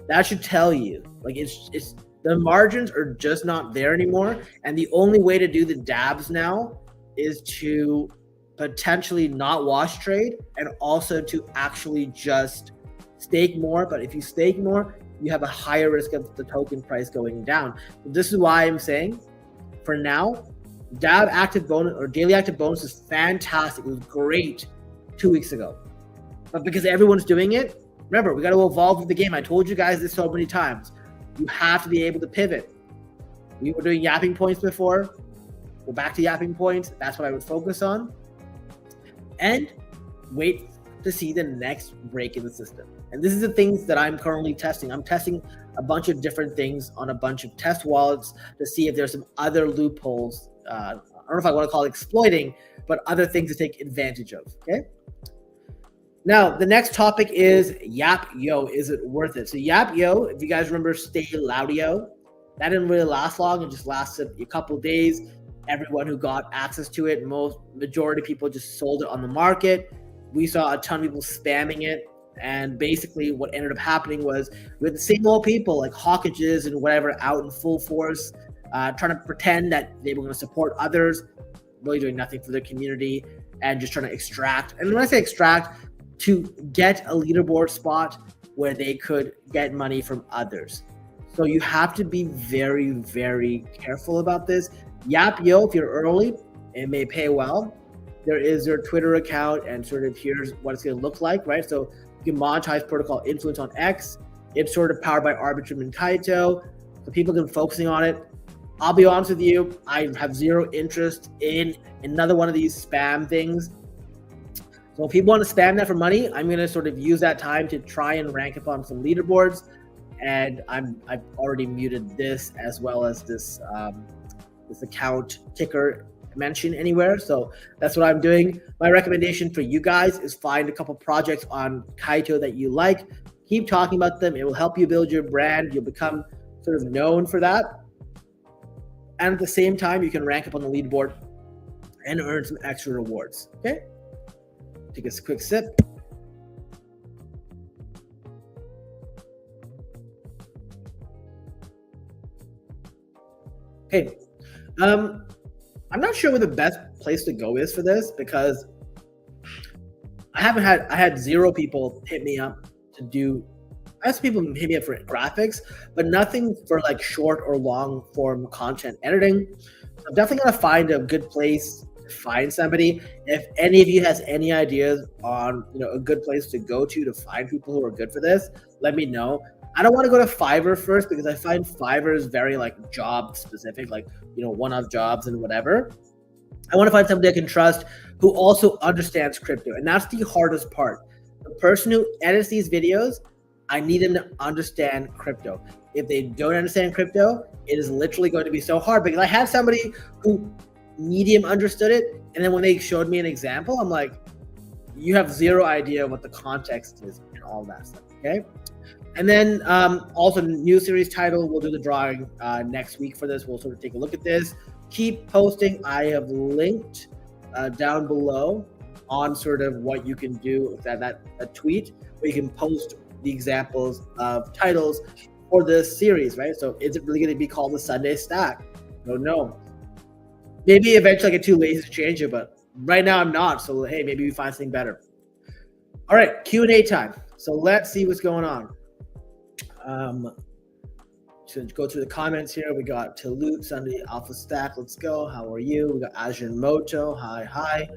that should tell you, it's the margins are just not there anymore. And the only way to do the dabs now is to potentially not wash trade and also to actually just stake more. But if you stake more, you have a higher risk of the token price going down. This is why I'm saying, for now, DAB active bonus or daily active bonus is fantastic. It was great 2 weeks ago. But because everyone's doing it, remember, we got to evolve with the game. I told you guys this so many times. You have to be able to pivot. We were doing yapping points before. Go back to yapping points. That's what I would focus on. And wait to see the next break in the system. And this is the things that I'm currently testing. I'm testing a bunch of different things on a bunch of test wallets to see if there's some other loopholes. I don't know if I want to call it exploiting, but other things to take advantage of, okay? Now, the next topic is Yap Yo. Is it worth it? So Yap Yo, if you guys remember Stay Laudio, that didn't really last long. It just lasted a couple days. Everyone who got access to it, majority of people just sold it on the market. We saw a ton of people spamming it. And basically what ended up happening was we had the same old people like Hawkages and whatever out in full force, trying to pretend that they were going to support others, really doing nothing for their community and just trying to extract. And when I say extract, to get a leaderboard spot where they could get money from others. So you have to be very, very careful about this. Yap Yo, if you're early, it may pay well. There is their Twitter account and sort of here's what it's going to look like, right? So you can monetize protocol influence on X. It's sort of powered by Arbitrum and Kaito. So people have been focusing on it. I'll be honest with you, I have zero interest in another one of these spam things. So if people want to spam that for money, I'm going to sort of use that time to try and rank up on some leaderboards and I've already muted this as well as this this account ticker mention anywhere. So that's what I'm doing. My recommendation for you guys is find a couple projects on Kaito that you like. Keep talking about them. It will help you build your brand. You'll become sort of known for that. And at the same time, you can rank up on the leaderboard and earn some extra rewards. Okay? Take a quick sip. Okay. I'm not sure where the best place to go is for this because I had 0 people hit me up to do. I had some people hit me up for graphics, but nothing for like short or long form content editing. So I'm definitely gonna find a good place to find somebody. If any of you has any ideas on a good place to go to find people who are good for this, let me know. I don't want to go to Fiverr first because I find Fiverr is very like job specific, like one-off jobs and whatever. I want to find somebody I can trust who also understands crypto, and that's the hardest part. The person who edits these videos, I need them to understand crypto. If they don't understand crypto, it is literally going to be so hard because I had somebody who medium understood it, and then when they showed me an example, I'm like, you have 0 idea what the context is and all that stuff. Okay. And then also new series title, we'll do the drawing next week for this. We'll sort of take a look at this. Keep posting. I have linked down below on sort of what you can do with that tweet where you can post the examples of titles for this series, right? So is it really going to be called the Sunday Stack? Don't know. Maybe eventually I get too lazy to change it, but right now I'm not. So hey, maybe we find something better. All right, Q&A time. So let's see what's going on. To go through the comments here, we got Talut, Sunday Alpha Stack, let's go. How are you? We got Ajin Moto, hi.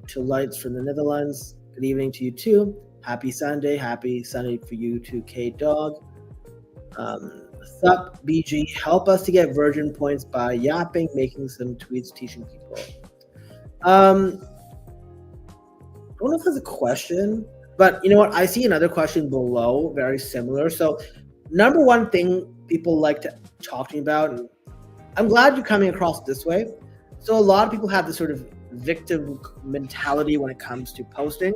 To Lights from the Netherlands, good evening to you too. Happy Sunday for you too, K-Dog. Sup, BG, help us to get virgin points by yapping, making some tweets, teaching people. I don't know if there's a question, but you know what? I see another question below, very similar. So number one thing people like to talk to me about, and I'm glad you're coming across this way. So a lot of people have this sort of victim mentality when it comes to posting.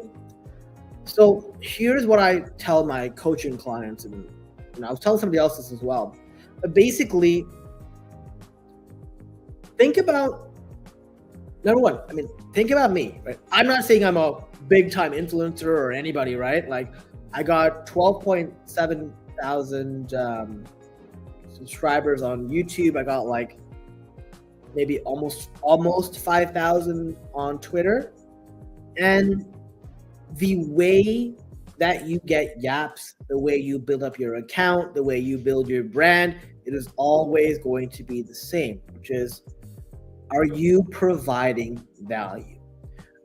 So here's what I tell my coaching clients, and I was telling somebody else this as well. But basically, think about, number one, think about me, right? I'm not saying I'm a big time influencer or anybody, right? Like I got 12.7 thousand subscribers on YouTube. I got like maybe almost 5,000 on Twitter. And the way that you get yaps, the way you build up your account, the way you build your brand, it is always going to be the same, which is, are you providing value?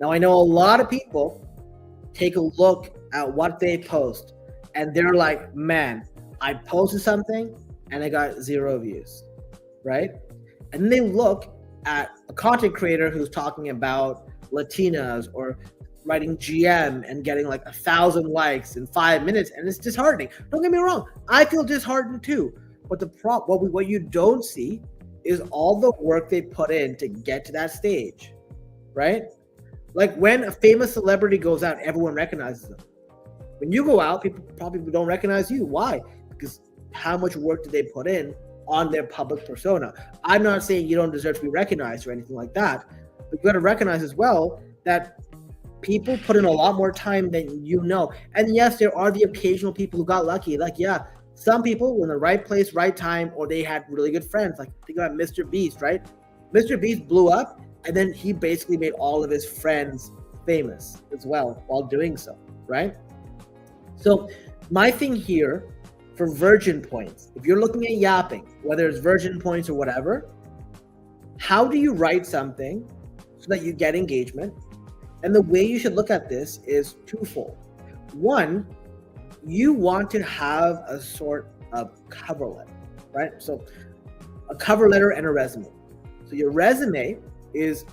Now, I know a lot of people take a look at what they post and they're like, man, I posted something and I got 0 views, right? And then they look at a content creator who's talking about Latinas or writing GM and getting like 1,000 likes in 5 minutes, and it's disheartening. Don't get me wrong, I feel disheartened too. But what you don't see is all the work they put in to get to that stage, right? Like when a famous celebrity goes out, everyone recognizes them. When you go out, people probably don't recognize you. Why? Because how much work did they put in on their public persona? I'm not saying you don't deserve to be recognized or anything like that, but you got to recognize as well that people put in a lot more time than you know. And yes, there are the occasional people who got lucky. Like, yeah, some people were in the right place, right time, or they had really good friends. Like think about Mr. Beast, right? Mr. Beast blew up, and then he basically made all of his friends famous as well while doing so, right? So my thing here for virgin points, if you're looking at yapping, whether it's virgin points or whatever, how do you write something so that you get engagement? And the way you should look at this is twofold. One, you want to have a sort of cover letter, right? So a cover letter and a resume. So your resume is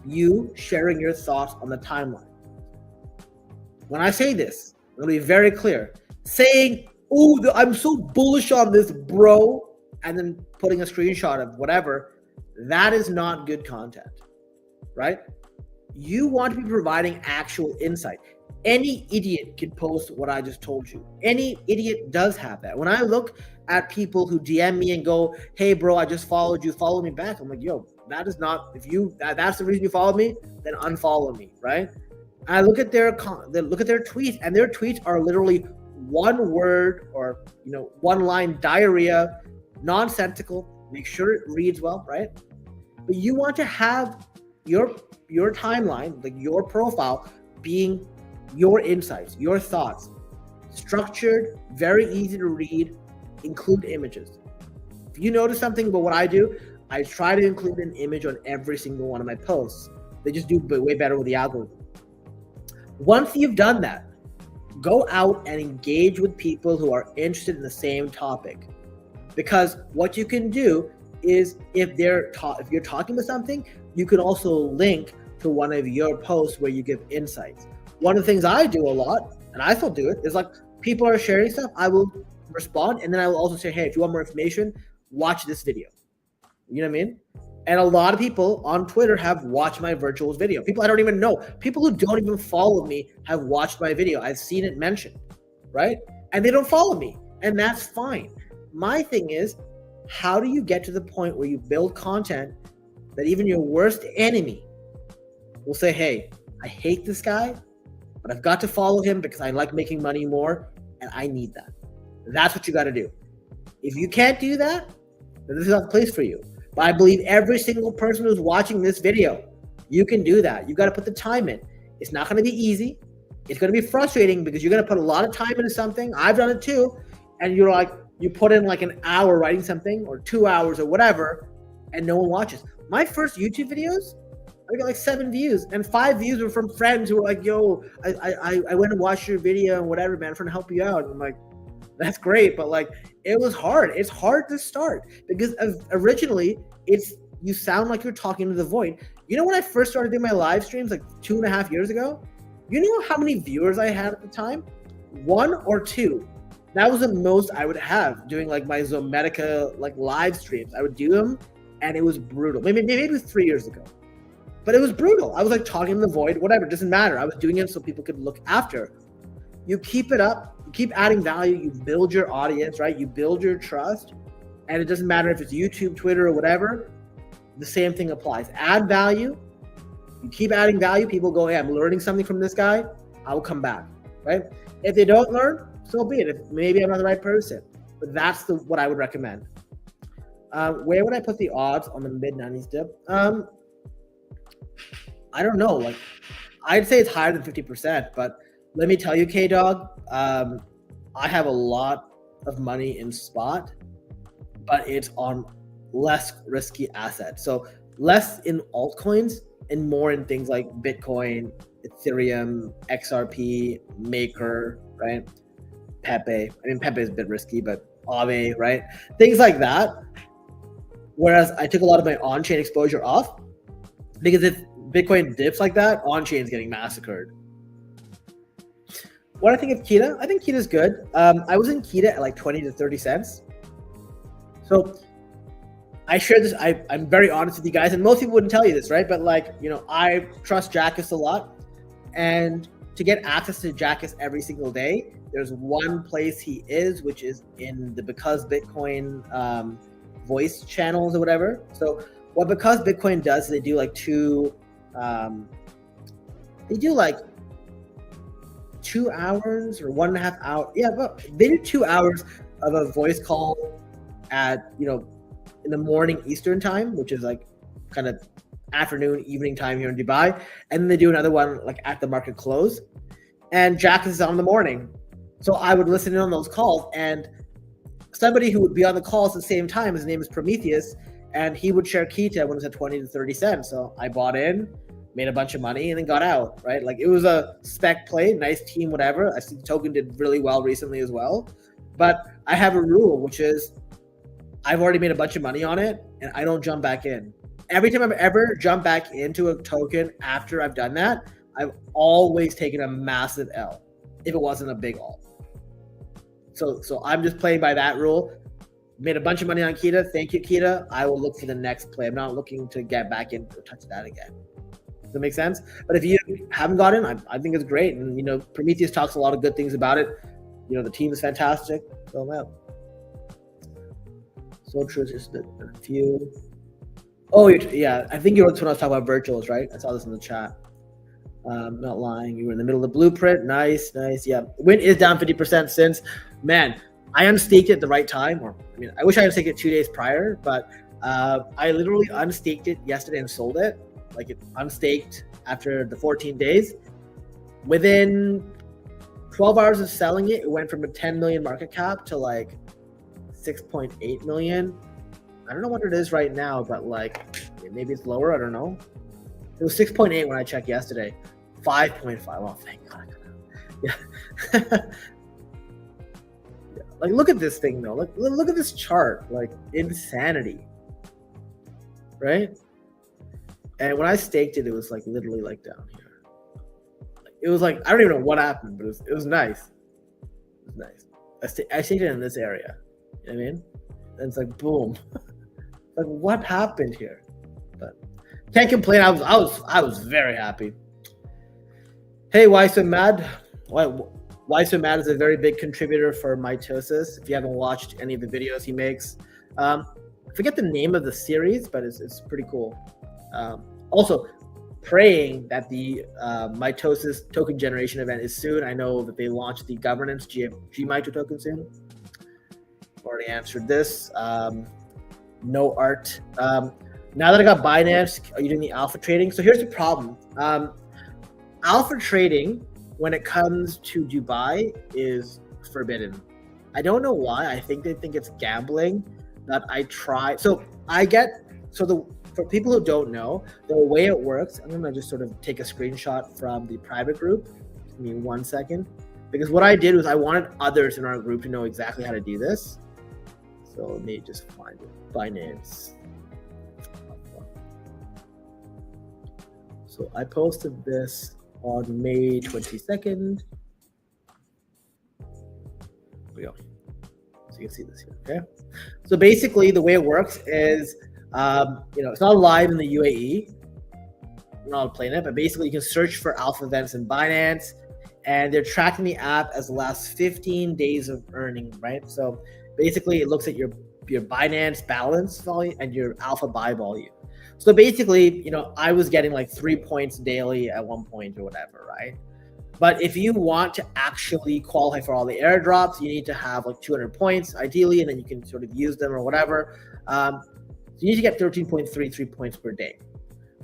you sharing your thoughts on the timeline. When I say this, I'm going to be very clear. Saying oh, I'm so bullish on this, bro, and then putting a screenshot of whatever, that is not good content, right? You want to be providing actual insight. Any idiot can post what I just told you. Any idiot does have that. When I look at people who DM me and go, hey, bro, I just followed you, follow me back. I'm like, yo, that is not, if you, that's the reason you followed me, then unfollow me, right? I look at their tweets, and their tweets are literally one word or one line diarrhea, nonsensical. Make sure it reads well, right? But you want to have your timeline, like your profile, being your insights, your thoughts, structured, very easy to read, include images. If you notice something about what I do, I try to include an image on every single one of my posts. They just do way better with the algorithm. Once you've done that, go out and engage with people who are interested in the same topic. Because what you can do is if you're talking about something, you can also link to one of your posts where you give insights. One of the things I do a lot, and I still do it, is like people are sharing stuff, I will respond, and then I will also say, hey, if you want more information, watch this video. You know what I mean? And a lot of people on Twitter have watched my virtuals video. People I don't even know. People who don't even follow me have watched my video. I've seen it mentioned, right? And they don't follow me, and that's fine. My thing is, how do you get to the point where you build content that even your worst enemy will say, hey, I hate this guy, but I've got to follow him because I like making money more, and I need that. That's what you got to do. If you can't do that, then this is not the place for you. But I believe every single person who's watching this video, you can do that. You got to put the time in. It's not going to be easy. It's going to be frustrating because you're going to put a lot of time into something. I've done it too. And you're like, you put in like an hour writing something or 2 hours or whatever, and no one watches. My first YouTube videos, I got like 7 views, and 5 views were from friends who were like, yo, I went and watched your video and whatever, man, I'm trying to help you out. And I'm like, that's great, but like, it was hard. It's hard to start because originally you sound like you're talking to the void. You know, when I first started doing my live streams like 2.5 years ago, you know how many viewers I had at the time? 1 or 2. That was the most I would have doing like my Zomedica like live streams. I would do them, and it was brutal. Maybe it was 3 years ago, but it was brutal. I was like talking to the void, whatever. It doesn't matter. I was doing it so people could look after. You keep it up. You keep adding value. You build your audience, right? You build your trust, and it doesn't matter if it's YouTube, Twitter, or whatever. The same thing applies. Add value. You keep adding value. People go, hey, I'm learning something from this guy. I will come back, right? If they don't learn, so be it. If maybe I'm not the right person, but that's what I would recommend. Where would I put the odds on the mid-90s dip? I don't know. Like, I'd say it's higher than 50%, but let me tell you, K-Dog, I have a lot of money in spot, but it's on less risky assets. So less in altcoins and more in things like Bitcoin, Ethereum, XRP, Maker, right? Pepe. I mean, Pepe is a bit risky, but Aave, right? Things like that. Whereas I took a lot of my on-chain exposure off because if Bitcoin dips like that, on-chain is getting massacred. What I think of Kita? I think Kita's good. I was in Kita at like 20 to 30 cents. So I share this. I'm very honest with you guys, and most people wouldn't tell you this, right? But like, I trust Jackus a lot. And to get access to Jackus every single day, there's one place he is, which is in the Because Bitcoin voice channels or whatever. So what Because Bitcoin does is they do like 2 hours or 1.5 hours. Yeah, but they do 2 hours of a voice call at, in the morning Eastern time, which is like kind of afternoon, evening time here in Dubai. And then they do another one like at the market close. And Jackus is on in the morning. So I would listen in on those calls, and somebody who would be on the calls at the same time, his name is Prometheus, and he would share Kita when it was at 20 to 30 cents. So I bought in, made a bunch of money, and then got out, right? Like, it was a spec play, nice team, whatever. I see the token did really well recently as well. But I have a rule, which is I've already made a bunch of money on it, and I don't jump back in. Every time I've ever jumped back into a token after I've done that, I've always taken a massive L if it wasn't a big alt. So I'm just playing by that rule. Made a bunch of money on Kita. Thank you, Kita. I will look for the next play. I'm not looking to get back in or touch that again. Does that make sense? But if you haven't got in, I think it's great. And, Prometheus talks a lot of good things about it. The team is fantastic. So, man. So true. Just a few. Oh, yeah. I think you were when I was talking about virtuals, right? I saw this in the chat. Not lying. You were in the middle of the blueprint. Nice. Yeah. Win is down 50% since. Man, I unstaked it at the right time. I wish I had staked it 2 days prior, but I literally unstaked it yesterday and sold it. Like, it unstaked after the 14 days. Within 12 hours of selling it, it went from a 10 million market cap to like 6.8 million. I don't know what it is right now, but like maybe it's lower. I don't know. It was 6.8 when I checked yesterday. 5.5. Oh, thank God. Yeah. Like, look at this thing though. Look at this chart. Like, insanity, right? And when I staked it, it was like literally like down here. It was like, I don't even know what happened, but it was nice. It was nice. I staked it in this area. You know what I mean? And it's like boom. Like, what happened here? But can't complain. I was very happy. Hey, why so mad? Why so mad is a very big contributor for mitosis. If you haven't watched any of the videos he makes, I forget the name of the series, but it's pretty cool. Also, praying that the mitosis token generation event is soon. I know that they launched the governance G-Mito token soon. Already answered this. No art. Now that I got Binance, are you doing the alpha trading? So here's the problem. Alpha trading, when it comes to Dubai, is forbidden. I don't know why. I think they think it's gambling. But I try. For people who don't know, the way it works, I'm gonna just sort of take a screenshot from the private group. Give me 1 second, because what I did was I wanted others in our group to know exactly how to do this. So let me just find it. Binance. So I posted this on May 22nd. Here we go. So you can see this here, okay? So basically the way it works is, it's not live in the UAE. I'm not playing it, but basically you can search for alpha events in Binance, and they're tracking the app as the last 15 days of earning, right? So basically it looks at your Binance balance volume and your alpha buy volume. So basically, I was getting like 3 points daily at one point or whatever, right? But if you want to actually qualify for all the airdrops, you need to have like 200 points ideally, and then you can sort of use them or whatever. So you need to get 13.33 points per day.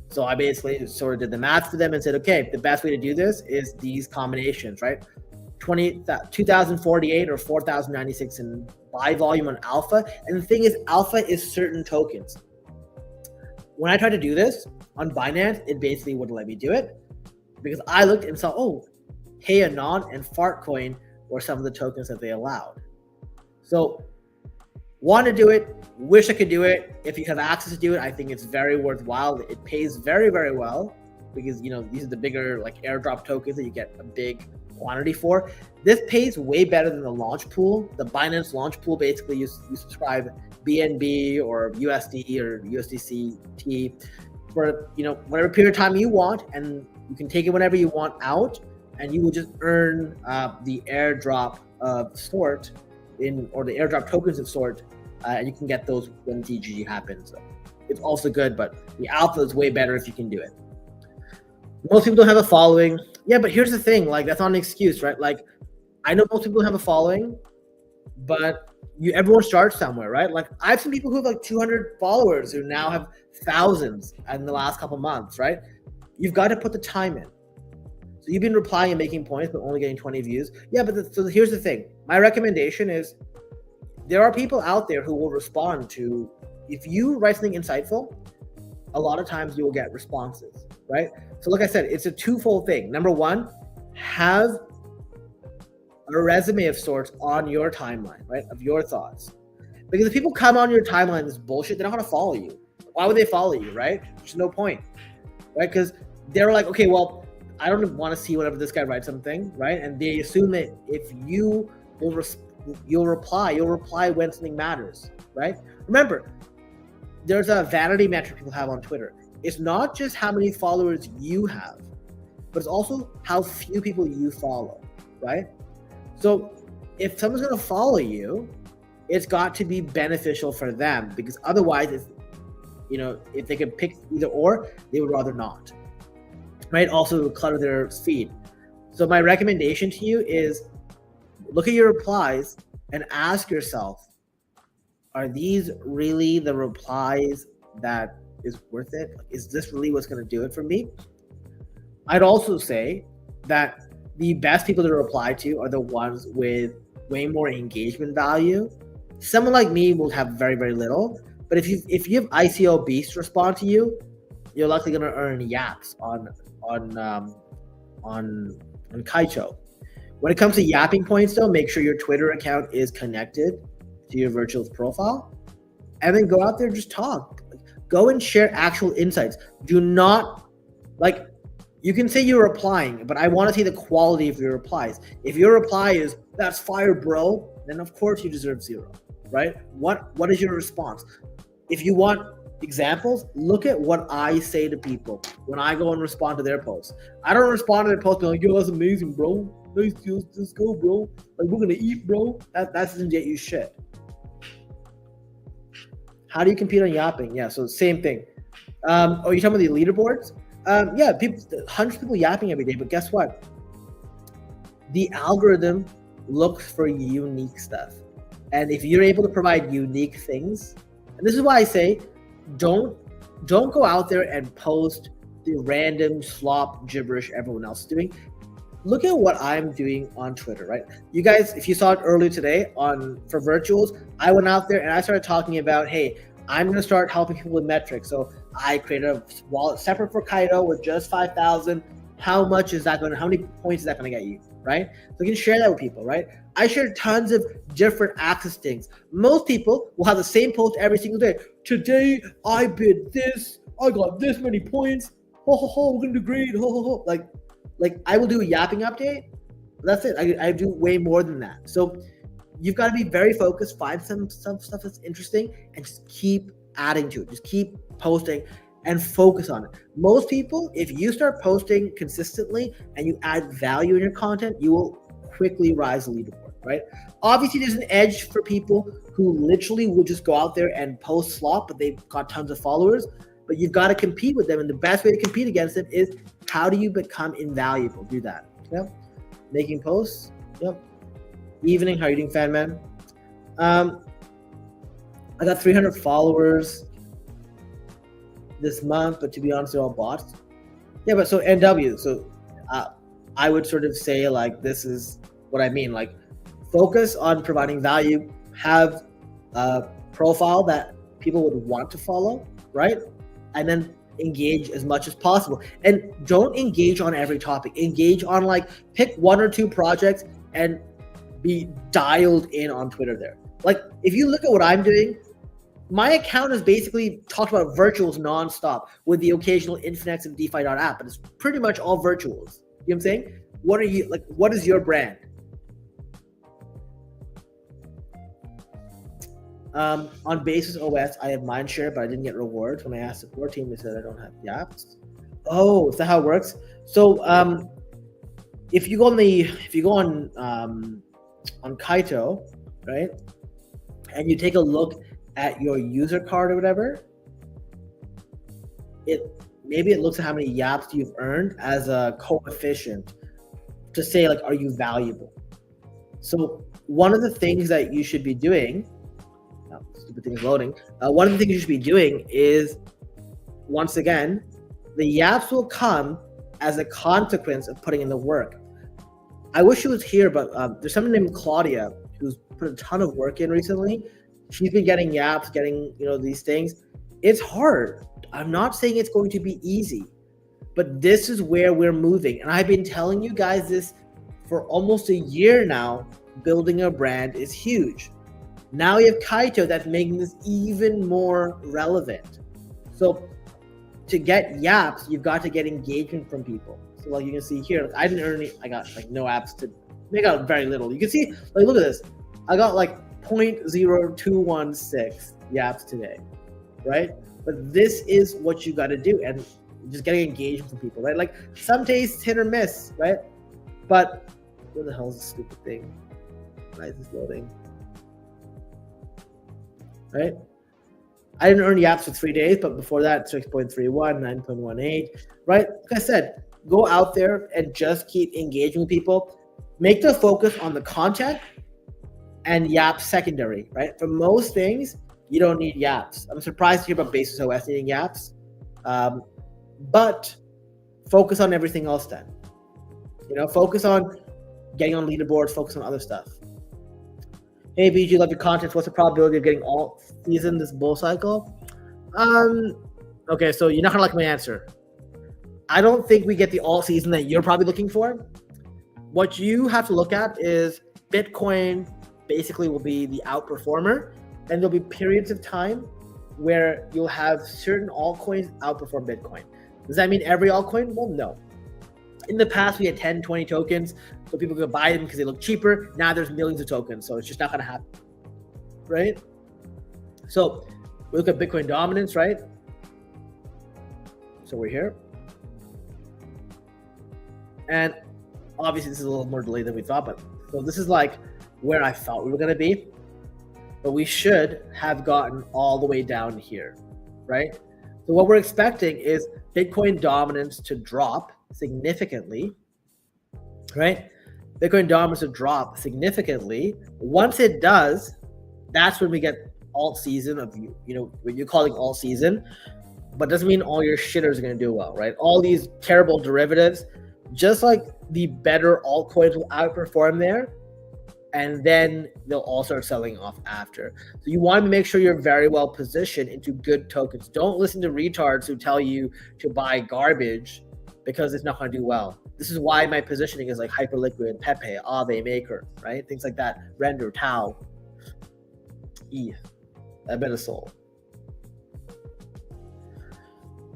So I basically sort of did the math for them and said, okay, the best way to do this is these combinations, right? 2,048 or 4,096 in buy volume on alpha. And the thing is, alpha is certain tokens. When I tried to do this on Binance, it basically wouldn't let me do it because I looked and saw, Hey Anon and Fartcoin were some of the tokens that they allowed. So want to do it, wish I could do it. If you have access to do it, I think it's very worthwhile. It pays very, very well because, these are the bigger like airdrop tokens that you get a big quantity for. This pays way better than the launch pool. The Binance launch pool, basically you subscribe BNB or USD or USDCT for, whatever period of time you want, and you can take it whenever you want out, and you will just earn the airdrop of sort or the airdrop tokens of sort, and you can get those when DGG happens. So it's also good, but the alpha is way better if you can do it. Most people don't have a following. Yeah, but here's the thing, like, that's not an excuse, right? Like, I know most people have a following, but everyone starts somewhere, right? Like, I've seen people who have like 200 followers who now have thousands in the last couple months, right? You've got to put the time in. So you've been replying and making points, but only getting 20 views. Yeah, but so here's the thing. My recommendation is there are people out there who will respond to, if you write something insightful, a lot of times you will get responses, right? So like I said, it's a twofold thing. Number one, have a resume of sorts on your timeline, right? Of your thoughts. Because if people come on your timeline, this bullshit, they're not going to follow you. Why would they follow you, right? There's no point, right? Because they're like, okay, well, I don't want to see whatever this guy writes something, right? And they assume that if you you'll reply when something matters, right? Remember, there's a vanity metric people have on Twitter. It's not just how many followers you have, but it's also how few people you follow, right? So if someone's going to follow you, it's got to be beneficial for them, because otherwise, if they could pick either or, they would rather not, right? Also, it would clutter their feed. So my recommendation to you is look at your replies and ask yourself, are these really the replies that is worth it? Is this really what's going to do it for me? I'd also say that the best people to reply to are the ones with way more engagement value. Someone like me will have very, very little, but if you have ICO Beast respond to you, you're likely going to earn yaps on Kaito. When it comes to yapping points, though, make sure your Twitter account is connected to your Virtuals profile, and then go out there and just talk. Go and share actual insights. Do not, you can say you're replying, but I want to see the quality of your replies. If your reply is, "That's fire, bro," then of course you deserve 0, right? What is your response? If you want examples, look at what I say to people when I go and respond to their posts. I don't respond to their posts being like, "Yo, that's amazing, bro. Let's go, bro. Like, we're gonna eat, bro." That doesn't get you shit. How do you compete on yapping? Yeah, so same thing. Are you talking about the leaderboards? Yeah, hundreds of people yapping every day, but guess what? The algorithm looks for unique stuff. And if you're able to provide unique things, and this is why I say, don't go out there and post the random slop gibberish everyone else is doing. Look at what I'm doing on Twitter, right? You guys, if you saw it earlier today for Virtuals, I went out there and I started talking about, hey, I'm going to start helping people with metrics. So I created a wallet separate for Kaito with just 5,000. How many points is that going to get you, right? So you can share that with people, right? I shared tons of different access things. Most people will have the same post every single day. Today, I bid this. I got this many points. Ho, ho, ho, we're going to do great. Ho, ho, ho. Like I will do a yapping update. That's it. I do way more than that. So you've got to be very focused, find some stuff that's interesting, and just keep adding to it. Just keep posting and focus on it. Most people, if you start posting consistently and you add value in your content, you will quickly rise the leaderboard, right? Obviously, there's an edge for people who literally will just go out there and post slop, but they've got tons of followers. But you've got to compete with them, and the best way to compete against them is, how do you become invaluable? Do that. Yep. Making posts. Yep. Evening. How are you doing, fan man? I got 300 followers this month, but to be honest, they're all bots. Yeah, but so NW. So I would sort of say, like, this is what I mean. Like, focus on providing value. Have a profile that people would want to follow, right? And then engage as much as possible. And don't engage on every topic. Engage on, pick 1 or 2 projects and be dialed in on Twitter there. Like, if you look at what I'm doing, my account is basically talked about virtuals nonstop with the occasional Infinex and DeFi.app, but it's pretty much all virtuals. You know what I'm saying? What is your brand? On Basis OS, I have Mindshare, but I didn't get rewards. When I asked the support team, they said I don't have yaps. Oh, is that how it works? So if you go on Kaito, right, and you take a look at your user card or whatever, maybe it looks at how many yaps you've earned as a coefficient to say, like, are you valuable? So one of the things that you should be doing, stupid thing is loading. One of the things you should be doing is, once again, the yaps will come as a consequence of putting in the work. I wish she was here, but there's someone named Claudia who's put a ton of work in recently. She's been getting yaps, getting these things. It's hard. I'm not saying it's going to be easy, but this is where we're moving. And I've been telling you guys this for almost a year now. Building a brand is huge. Now you have Kaito that's making this even more relevant. So to get yaps, you've got to get engagement from people. So like you can see here, I didn't earn any, I got no apps Make out very little. You can see, like, look at this. I got like 0.0216 yaps today, right? But this is what you got to do, and just getting engagement from people, right? Like some days it's hit or miss, right? But what the hell is this stupid thing? Why is this loading? Right? I didn't earn yaps for 3 days, but before that, 6.31, 9.18, right? Like I said, go out there and just keep engaging with people. Make the focus on the content and yaps secondary, right? For most things, you don't need yaps. I'm surprised to hear about Basis OS needing yaps, but focus on everything else then. Focus on getting on leaderboards, focus on other stuff. Hey, BG, love your content. What's the probability of getting all season this bull cycle? Okay, so you're not gonna like my answer. I don't think we get the all season that you're probably looking for. What you have to look at is Bitcoin basically will be the outperformer, and there'll be periods of time where you'll have certain altcoins outperform Bitcoin. Does that mean every altcoin? Well, no. In the past, we had 10, 20 tokens, so people could buy them because they look cheaper. Now there's millions of tokens, so it's just not going to happen, right? So we look at Bitcoin dominance, right? So we're here. And obviously, this is a little more delayed than we thought, but so this is like where I thought we were going to be. But we should have gotten all the way down here, right? So what we're expecting is Bitcoin dominance to drop significantly, right? Bitcoin dominance to drop significantly. Once it does, that's when we get alt season of what you're calling alt season, but doesn't mean all your shitters are going to do well, right? All these terrible derivatives, just like the better altcoins will outperform there, and then they'll all start selling off after. So you want to make sure you're very well positioned into good tokens. Don't listen to retards who tell you to buy garbage because it's not going to do well. This is why my positioning is like Hyperliquid, Pepe, Aave, Maker, right? Things like that. Render, Tau, ETH, Soul.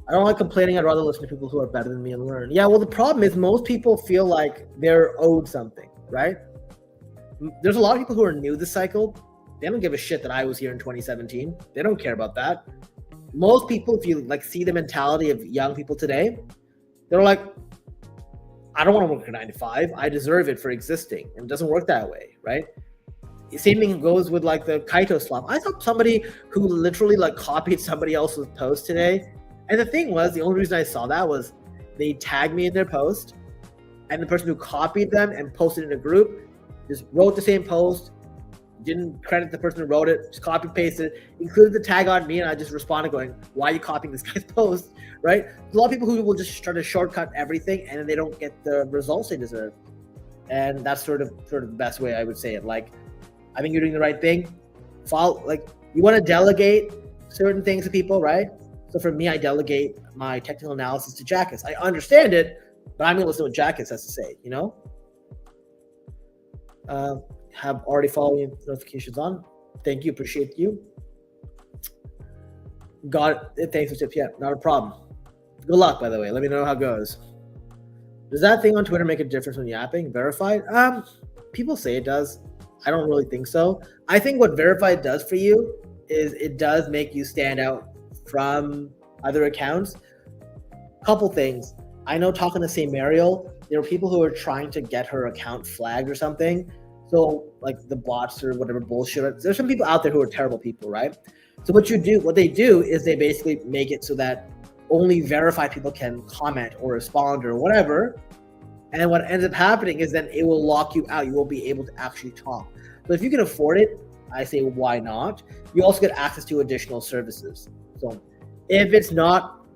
I don't like complaining. I'd rather listen to people who are better than me and learn. Yeah, well, the problem is most people feel like they're owed something, right? There's a lot of people who are new this cycle. They don't give a shit that I was here in 2017. They don't care about that. Most people, if you like see the mentality of young people today, they're like, I don't want to work a 9 to 5. I deserve it for existing. And it doesn't work that way, right? The same thing goes with like the Kaito slump. I saw somebody who literally like copied somebody else's post today. And the thing was, the only reason I saw that was they tagged me in their post, and the person who copied them and posted in a group just wrote the same post, didn't credit the person who wrote it, just copy pasted it, included the tag on me, and I just responded going, why are you copying this guy's post, right? There's a lot of people who will just try to shortcut everything, and then they don't get the results they deserve. And that's sort of the best way I would say it. Like, I think you're doing the right thing. You want to delegate certain things to people, right? So for me, I delegate my technical analysis to Jackus. I understand it, but I'm going to listen to what Jackus has to say, Have already following notifications on. Thank you. Appreciate you. Got it. Thanks for tips. Yeah, not a problem. Good luck, by the way. Let me know how it goes. Does that thing on Twitter make a difference when yapping? Verified? People say it does. I don't really think so. I think what verified does for you is it does make you stand out from other accounts. Couple things. I know talking to St. Mariel, there were people who were trying to get her account flagged or something. So like the bots or whatever bullshit. There's some people out there who are terrible people, right? So what they do is they basically make it so that only verified people can comment or respond or whatever. And then what ends up happening is then it will lock you out. You won't be able to actually talk. So if you can afford it, I say why not? You also get access to additional services. So if it's not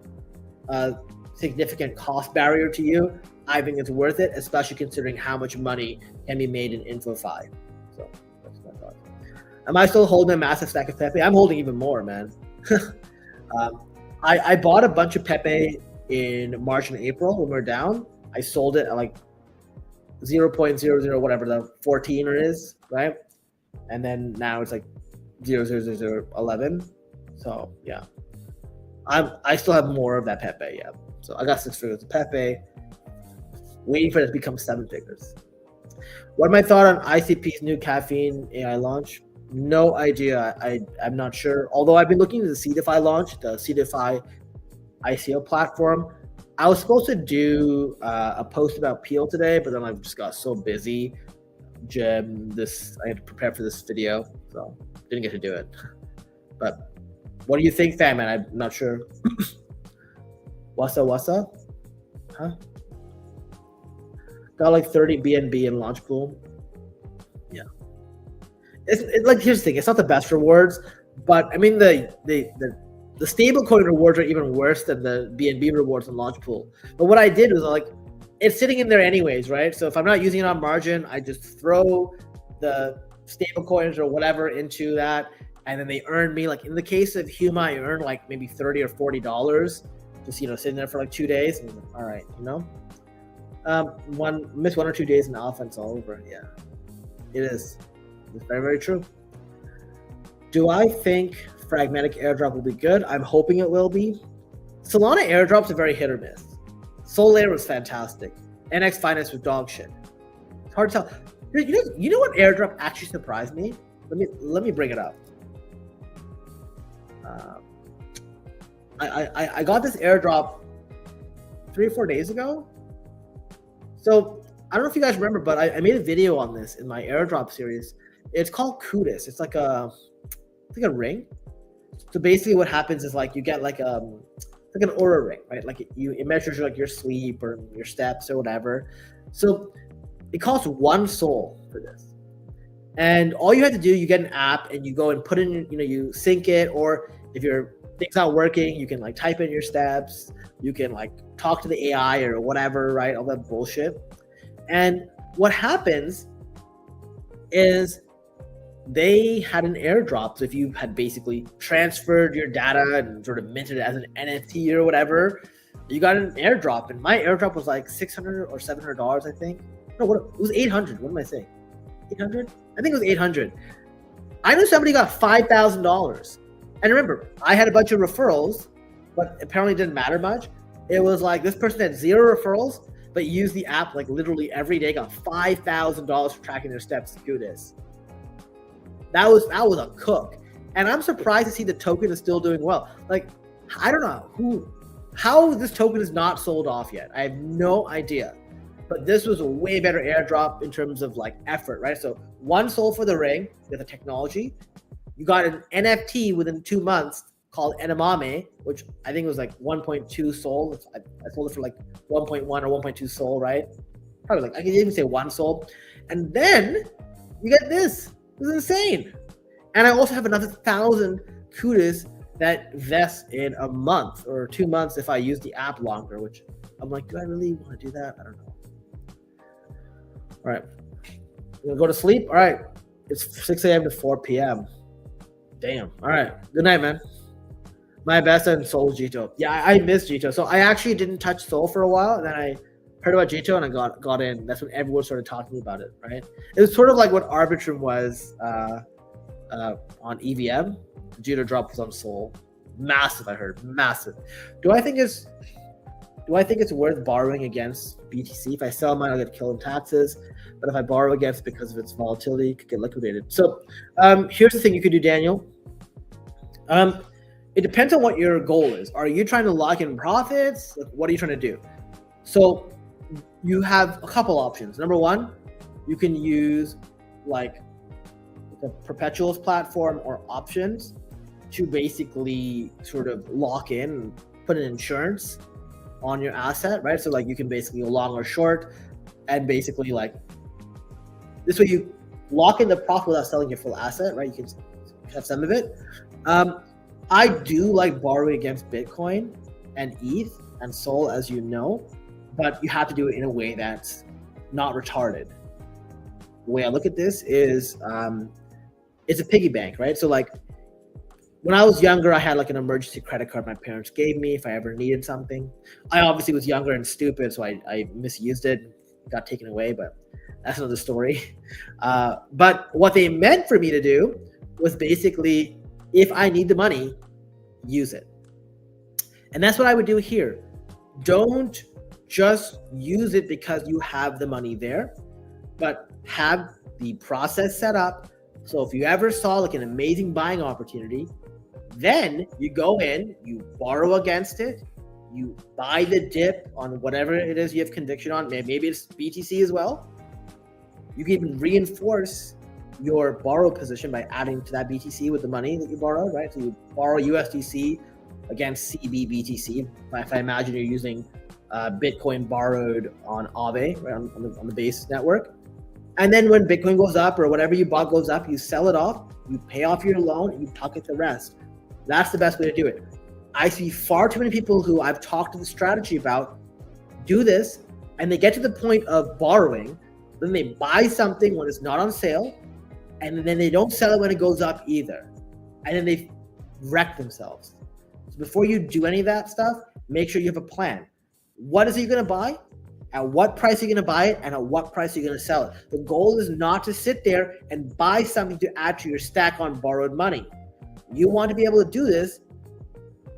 a significant cost barrier to you, I think it's worth it, especially considering how much money can be made in InfoFi. So that's my thought. Am I still holding a massive stack of Pepe? I'm holding even more, man. I bought a bunch of Pepe in March and April when we were down. I sold it at like 0.00 whatever the 14 is, right? And then now it's like 0.00011. So yeah, I still have more of that Pepe. Yeah, so I got 6 figures of Pepe, waiting for it to become 7 figures. What are my thought on ICP's new caffeine AI launch? No idea. I'm not sure. Although I've been looking at the CDFI launch, the CDFI ICO platform. I was supposed to do a post about Peel today, but then I just got so busy. I had to prepare for this video, so didn't get to do it. But what do you think, fam? Man, I'm not sure. What's up? Huh? Got like 30 BNB in launch pool. Yeah. It's like, here's the thing. It's not the best rewards, but I mean the stablecoin rewards are even worse than the BNB rewards in launch pool. But what I did was like, it's sitting in there anyways, right? So if I'm not using it on margin, I just throw the stable coins or whatever into that, and then they earn me. Like in the case of Huma, I earn like maybe $30 or $40, just sitting there for like 2 days. And all right, miss 1 or 2 days in alpha, and it's all over. Yeah, it is. It's very, very true. Do I think Fragmatic airdrop will be good? I'm hoping it will be. Solana airdrops are very hit or miss. Solare was fantastic. NX Finance was dog shit. It's hard to tell. You know what airdrop actually surprised me? Let me bring it up. I got this airdrop 3 or 4 days ago. So I don't know if you guys remember, but I made a video on this in my airdrop series. It's called Kudis. It's like a ring. So basically what happens is like you get like an Aura ring, right? Like it measures like your sleep or your steps or whatever. So it costs 1 SOL for this. And all you have to do, you get an app and you go and put in, you sync it, or if your thing's not working, you can like type in your steps, you can like talk to the AI or whatever, right? All that bullshit. And what happens is they had an airdrop. So if you had basically transferred your data and sort of minted it as an NFT or whatever, you got an airdrop. And my airdrop was like $600 or $700, I think. No, it was 800. What am I saying? 800? I think it was 800. I knew somebody got $5,000. And remember, I had a bunch of referrals, but apparently it didn't matter much. It was like this person had 0 referrals, but used the app like literally every day, got $5,000 for tracking their steps. Do this. That was a cook. And I'm surprised to see the token is still doing well. Like, I don't know how this token is not sold off yet. I have no idea. But this was a way better airdrop in terms of like effort, right? So 1 SOL for the ring with the technology. You got an NFT within 2 months called Edamame, which I think was like 1.2 SOL. I sold it for like 1.1 or 1.2 SOL, right? Probably like, I can even say 1 SOL. And then you get this. This is insane. And I also have another 1,000 Kudis that vest in a month or 2 months if I use the app longer, which I'm like, do I really want to do that? I don't know. All right. You gonna go to sleep? All right. It's 6 a.m. to 4 p.m. Damn. All right. Good night, man. My best and Soul Jito. Yeah, I missed Jito. So I actually didn't touch Soul for a while, and then I heard about Jito and I got in. That's when everyone started talking about it, right? It was sort of like what Arbitrum was on EVM. Jito drop was on Soul. Massive, I heard. Massive. Do I think it's worth borrowing against BTC? If I sell mine, I'll get killed in taxes. But if I borrow against because of its volatility, it could get liquidated. So here's the thing you could do, Daniel. It depends on what your goal is. Are you trying to lock in profits? Like, what are you trying to do? So you have a couple options. Number one, you can use like the perpetuals platform or options to basically sort of lock in and put an insurance on your asset, right? So like you can basically go long or short, and basically like this way you lock in the profit without selling your full asset, right? You can have some of it. I do like borrowing against Bitcoin and ETH and Sol, as you know, but you have to do it in a way that's not retarded. The way I look at this is it's a piggy bank, right? So like when I was younger, I had like an emergency credit card my parents gave me if I ever needed something. I obviously was younger and stupid, so I misused it, got taken away, but that's another story. But what they meant for me to do was basically, if I need the money, use it. And that's what I would do here. Don't just use it because you have the money there. but have the process set up. So if you ever saw like an amazing buying opportunity, then you go in, you borrow against it, you buy the dip on whatever it is you have conviction on. Maybe it's BTC as well. You can even reinforce your borrow position by adding to that BTC with the money that you borrowed, right? So you borrow USDC against CB BTC. If I imagine you're using Bitcoin borrowed on Aave, right, on the base network. And then when Bitcoin goes up or whatever you bought goes up, you sell it off, you pay off your loan, and you pocket the rest. That's the best way to do it. I see far too many people who I've talked to the strategy about do this, and they get to the point of borrowing, then they buy something when it's not on sale, and then they don't sell it when it goes up either. And then they wreck themselves. So before you do any of that stuff, make sure you have a plan. What is it you're going to buy? At what price are you going to buy it? And at what price are you going to sell it? The goal is not to sit there and buy something to add to your stack on borrowed money. You want to be able to do this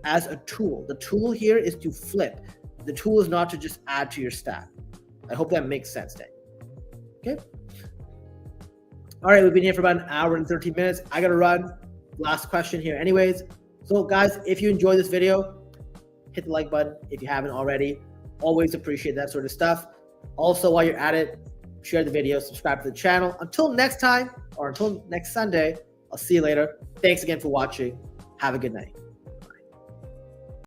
as a tool. The tool here is to flip. The tool is not to just add to your stack. I hope that makes sense, Dave. Okay. All right, we've been here for about an hour and 13 minutes. I got to run. Last question here anyways. So guys, if you enjoyed this video, hit the like button if you haven't already. Always appreciate that sort of stuff. Also, while you're at it, share the video, subscribe to the channel. Until next time, or until next Sunday, I'll see you later. Thanks again for watching. Have a good night.